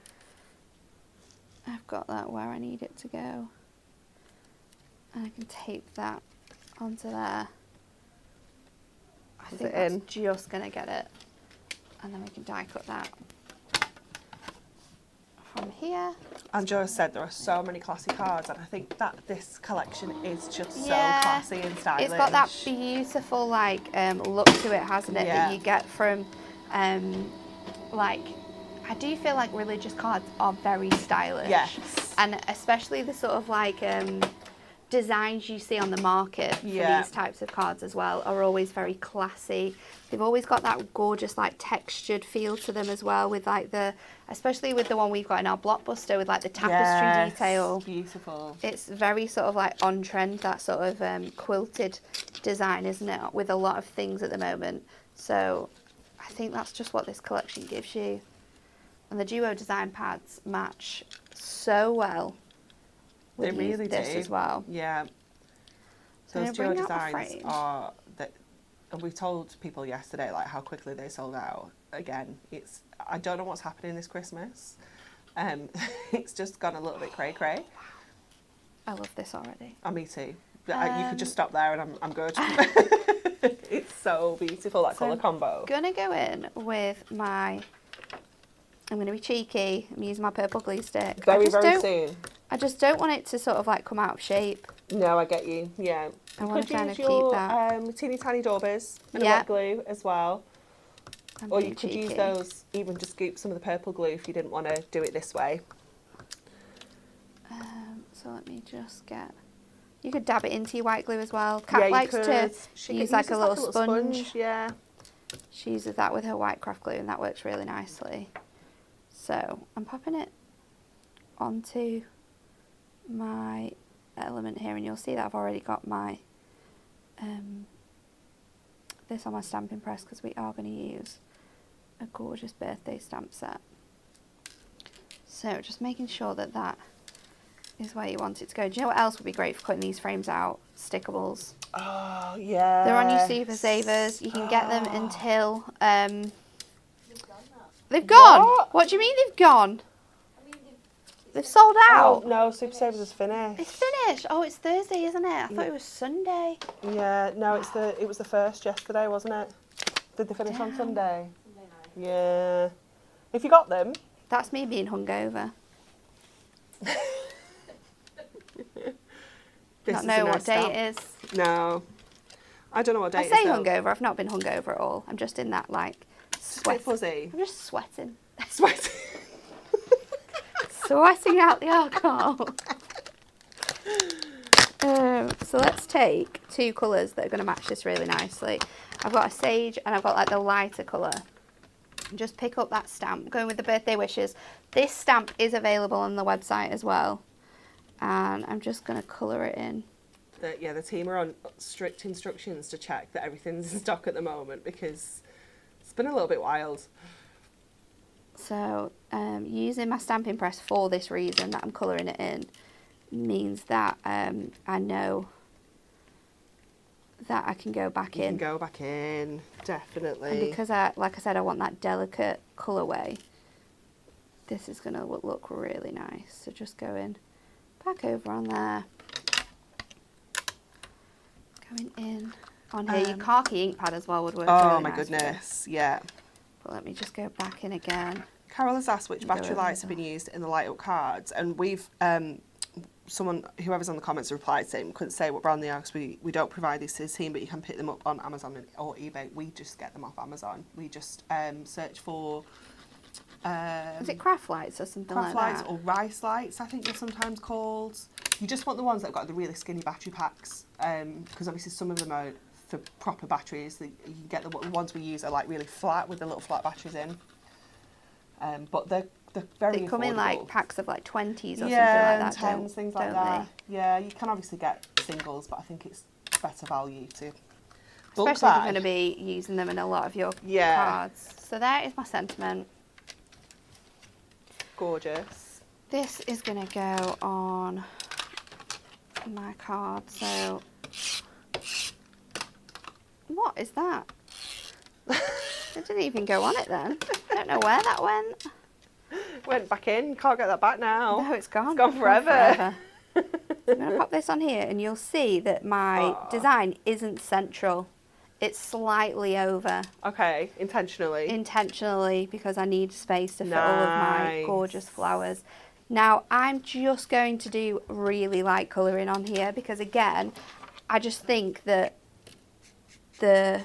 I've got that where I need it to go. And I can tape that onto there. I think that's just going to get it. And then we can die cut that from here. And Joe said there are so many classy cards, and I think that this collection is just so classy and stylish. It's got that beautiful like look to it, hasn't it? That you get from like, I do feel like religious cards are very stylish. Yes. And especially the sort of like designs you see on the market for these types of cards as well are always very classy. They've always got that gorgeous like textured feel to them as well, with like especially with the one we've got in our blockbuster with like the tapestry detail. Beautiful. It's very sort of like on trend, that sort of quilted design, isn't it, with a lot of things at the moment. So I think that's just what this collection gives you. And the duo design pads match so well. They really do. This as well. Yeah. So those duo designs are that, and we told people yesterday like how quickly they sold out. Again, I don't know what's happening this Christmas. It's just gone a little bit cray cray. I love this already. Oh, me too. You could just stop there and I'm good. It's so beautiful, that colour combo. I'm gonna go in with I'm gonna be cheeky. I'm using my purple glue stick. Very soon. I just don't want it to sort of like come out of shape. No, I get you. Yeah. I want to kind of keep your, that. teeny tiny daubers and a wet glue as well. Or you could use those, even just scoop some of the purple glue if you didn't want to do it this way. So let me just get... You could dab it into your white glue as well. Kat likes to use like a little sponge. Yeah. She uses that with her white craft glue and that works really nicely. So I'm popping it onto my element here, and you'll see that I've already got my this on my stamping press because we are going to use a gorgeous birthday stamp set. So just making sure that that is where you want it to go. Do you know what else would be great for cutting these frames out? Stickables. Oh, yeah. They're on your Super Savers. You can get them until they've gone. What do you mean they've gone? They've sold out. Oh, no, Super Savers is finished. It's finished. Oh, it's Thursday, isn't it? I thought it was Sunday. Yeah, no, it was the first yesterday, wasn't it? Did they finish on Sunday? Sunday night. Yeah. If you got them. That's me being hungover. Not know what day it is. No. I don't know what day I it is. say hungover. I've not been hungover at all. I'm just in that like sweat. Fuzzy. I'm just sweating. Sweating. Sweating out the alcohol. So let's take two colours that are going to match this really nicely. I've got a sage and I've got like the lighter colour. Just pick up that stamp. Going with the birthday wishes. This stamp is available on the website as well. And I'm just going to colour it in. The team are on strict instructions to check that everything's in stock at the moment because it's been a little bit wild. So using my stamping press for this reason that I'm colouring it in means that I know that I can go back You in. can go back in, definitely. And because like I said, I want that delicate colourway, this is going to look really nice. So just going back over on there. Going in on here. Your khaki ink pad as well would work really nice. Oh my goodness, yeah. But let me just go back in again. Carol has asked which battery lights have been used in the light up cards, and we've someone, whoever's on the comments, replied saying we couldn't say what brand they are because we don't provide these to the team, but you can pick them up on Amazon or eBay. We just get them off Amazon. We just search for Is it craft lights or something craft like lights that? or rice lights, I think they're sometimes called. You just want the ones that have got the really skinny battery packs, because obviously some of them are for proper batteries. You can get the ones we use are like really flat with the little flat batteries in. But they're very They come affordable. in like packs of like 20s or something like Yeah, that, and 10s, things like don't that. Yeah, you can obviously get singles, but I think it's better value to bulk Especially if buy. you're going to be using them in a lot of your Yeah. cards. So there is my sentiment. Gorgeous. This is going to go on my card. So what is that? It didn't even go on it then. I don't know where that went. Went back in. Can't get that back now. No, it's gone. It's gone forever. I'm going to pop this on here and you'll see that my design isn't central. It's slightly over. Okay, intentionally Because I need space to fit all of my gorgeous flowers. Now, I'm just going to do really light colouring on here because, again, I just think that the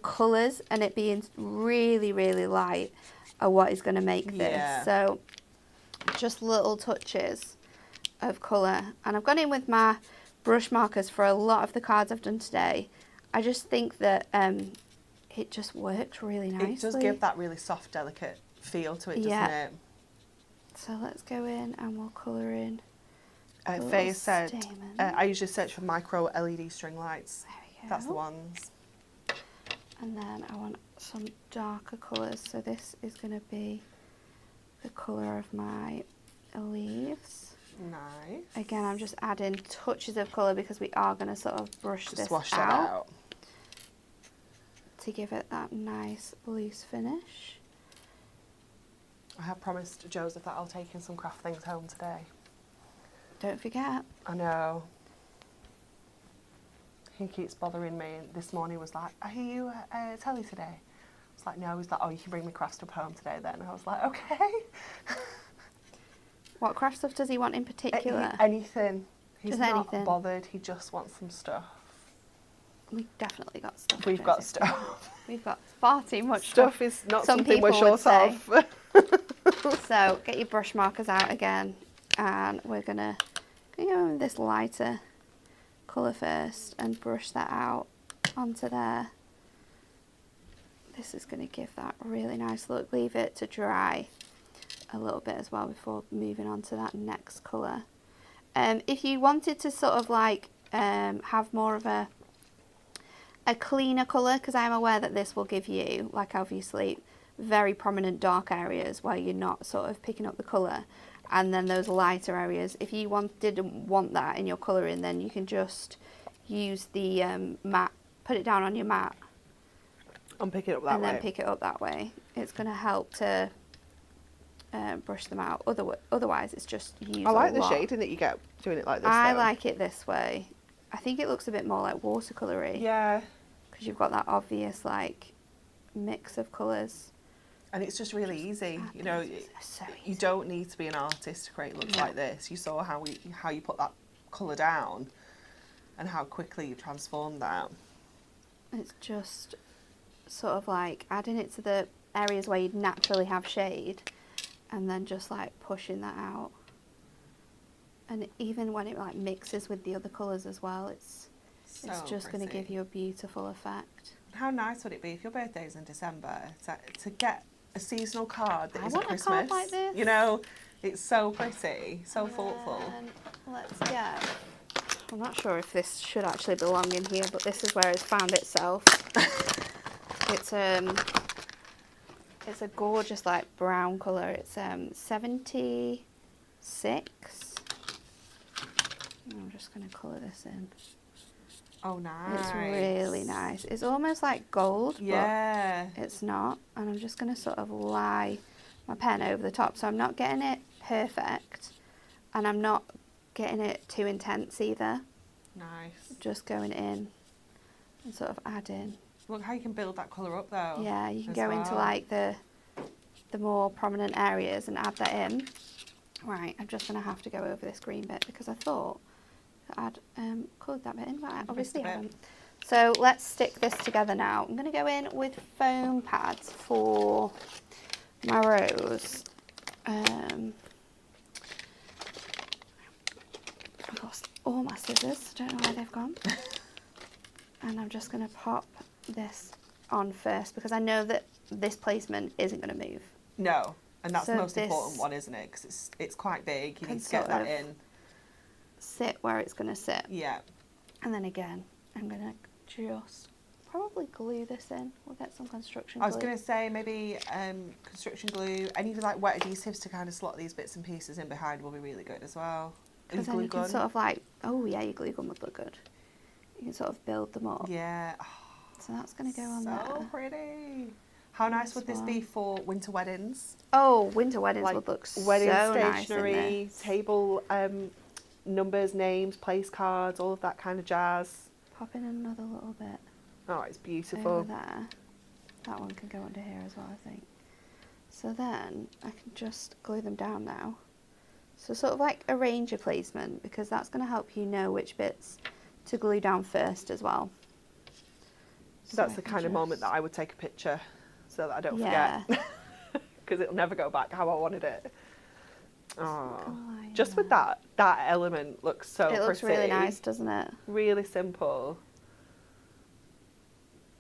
colours and it being really, really light are what is going to make this. Yeah. So, just little touches of colour. And I've gone in with my brush markers for a lot of the cards I've done today. I just think that it just works really nicely. It does give that really soft, delicate feel to it, doesn't it? So let's go in and we'll colour in. Faye said, I usually search for micro LED string lights. There we go. That's the ones. And then I want some darker colours. So this is going to be the colour of my leaves. Nice. Again, I'm just adding touches of colour because we are going to sort of brush Just this wash that out to give it that nice loose finish. I have promised Joseph that I'll take in some craft things home today. Don't forget. I know. He keeps bothering me. And this morning was like, are you telly today? I was like, no. He's like, oh, you can bring me craft stuff home today then. And I was like, okay. What craft stuff does he want in particular? Anything. He's Just not anything. bothered. He just wants some stuff. We've definitely got stuff. We've got stuff. We've got far too much Stuff is not Some something we're people would short say. of. So get your brush markers out again, and we're gonna go with this lighter colour first and brush that out onto there. This is going to give that really nice look. Leave it to dry a little bit as well before moving on to that next colour. If you wanted to sort of like have more of a cleaner colour, because I'm aware that this will give you, like, obviously very prominent dark areas where you're not sort of picking up the colour, and then those lighter areas. If you didn't want that in your colouring, then you can just use the mat, put it down on your mat And pick it up that and way. then pick it up that way. It's going to help to brush them out. Otherwise it's just use I like a the lot. shading that you get doing it like this. I though. like it this way. I think it looks a bit more like watercolory. Yeah. Because you've got that obvious like mix of colours. And it's just really easy. You know, So you easy. don't need to be an artist to create looks like this. You saw how you put that colour down and how quickly you transformed that. It's just sort of like adding it to the areas where you'd naturally have shade and then just like pushing that out. And even when it like mixes with the other colours as well, it's just going to give you a beautiful effect. How nice would it be if your birthday's in December to get a seasonal card that I isn't want a Christmas? card like this. You know, it's so pretty, so thoughtful. Let's get. I'm not sure if this should actually belong in here, but this is where it's found itself. It's a gorgeous like brown colour. It's 76. I'm just going to colour this in. Oh, nice. It's really nice. It's almost like gold, yeah. but it's not. And I'm just going to sort of lie my pen over the top. So I'm not getting it perfect and I'm not getting it too intense either. Nice. Just going in and sort of adding. Look how you can build that colour up though. Yeah, you can as go into well. like the more prominent areas and add that in. Right, I'm just going to have to go over this green bit because I thought I'd coloured that bit in, but I obviously haven't. So let's stick this together now. I'm going to go in with foam pads for my rose. I've lost all my scissors, don't know where they've gone. And I'm just going to pop this on first because I know that this placement isn't going to move. No, and that's So the most this important one, isn't it? Because it's quite big. You can need to get sort that of in. Sit where it's going to sit. Yeah. And then again, I'm going to just probably glue this in. We'll get some construction glue. I was going to say maybe construction glue, any like wet adhesives to kind of slot these bits and pieces in behind will be really good as well. Because then you can sort of like, oh yeah, your glue gun would look good. You can sort of build them up. Yeah. Oh, so that's going to go on there. So pretty. How nice would this be for winter weddings? Oh, winter weddings Like would look so wedding nice stationery, in this. table numbers, names, place cards, all of that kind of jazz. Pop in another little bit Oh, it's beautiful. over there. That one can go under here as well, I think. So then I can just glue them down now. So sort of like arrange your placement because that's going to help you know which bits to glue down first as well. So That's I the can kind of moment that I would take a picture so that I don't forget. Because it'll never go back how I wanted it. Oh, just with that element looks so pretty. It looks really nice, doesn't it? Really simple.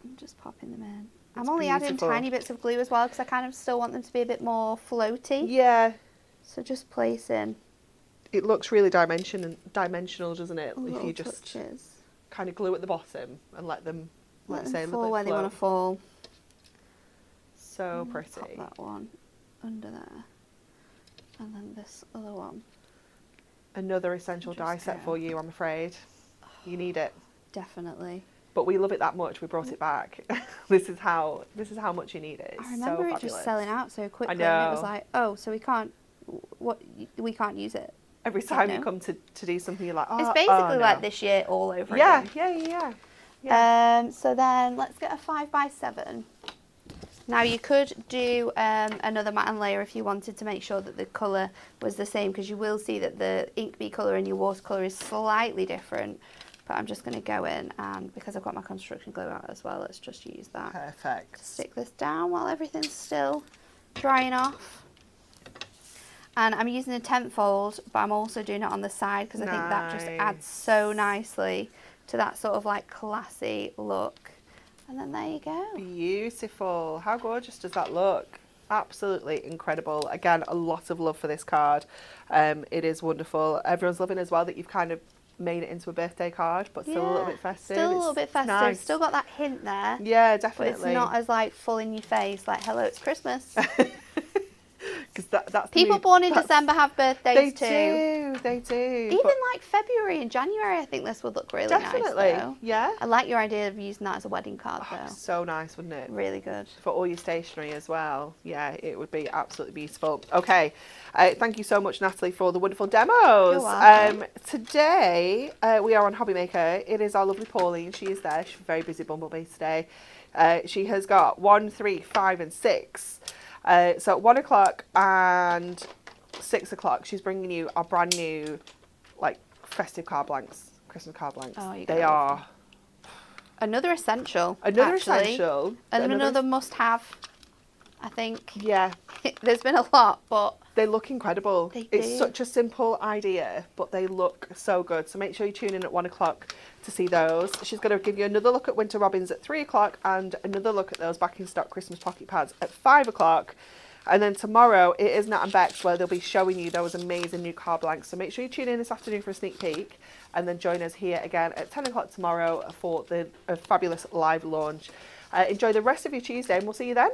I'm just popping them in. It's I'm only adding beautiful. tiny bits of glue as well because I kind of still want them to be a bit more floaty. Yeah. So just place in It looks really dimensional, doesn't it? If little you just touches. kind of glue at the bottom and let them, Let let's them say, fall where they want to fall. So Pop pretty. that one under there. And then this other one. Another essential Just die set go. for you, I'm afraid. You need it. Definitely. But we love it that much, we brought it back. This is how much you need it. It's I remember so it fabulous. just selling out so quickly. And it was know. like, oh, so we can't use it. Every time No. you come to do something, you're like, oh, It's basically no. like this year all over Yeah, again. yeah. So then let's get a 5x7. Now you could do another matte and layer if you wanted to make sure that the colour was the same because you will see that the ink bee colour and your watercolour is slightly different. But I'm just going to go in and because I've got my construction glue out as well, let's just use that. Perfect. Stick this down while everything's still drying off. And I'm using a 10th fold, but I'm also doing it on the side because I think that just adds so nicely to that sort of like classy look. And then there you go. Beautiful. How gorgeous does that look? Absolutely incredible. Again, a lot of love for this card. It is wonderful. Everyone's loving as well that you've kind of made it into a birthday card, but still a little bit festive. Still a little bit festive. Nice. Still got that hint there. Yeah, But definitely. it's not as like full in your face, like hello, it's Christmas. Because that's People born in December have birthdays too. They do. Even but like February and January, I think this would look really definitely, nice though. yeah. I like your idea of using that as a wedding card Oh, though. so nice, wouldn't it? Really good. For all your stationery as well. Yeah, it would be absolutely beautiful. Okay, thank you so much, Natalie, for the wonderful demos. You're welcome. Today, we are on Hobby Maker. It is our lovely Pauline. She is there. She's a very busy bumblebee today. She has got 1, 3, 5 and 6. So at 1 o'clock and 6 o'clock, she's bringing you our brand new, like, festive card blanks, Christmas card blanks. Oh, you They got are Another essential. another actually. essential. And another must-have, I think. Yeah, There's been a lot, but they look incredible. They It's do. such a simple idea, but they look so good. So make sure you tune in at 1 o'clock to see those. She's going to give you another look at Winter Robins at 3 o'clock and another look at those back in stock Christmas pocket pads at 5 o'clock. And then tomorrow it is Nat and Bex where they'll be showing you those amazing new card blanks. So make sure you tune in this afternoon for a sneak peek and then join us here again at 10 o'clock tomorrow for the fabulous live launch. Enjoy the rest of your Tuesday and we'll see you then.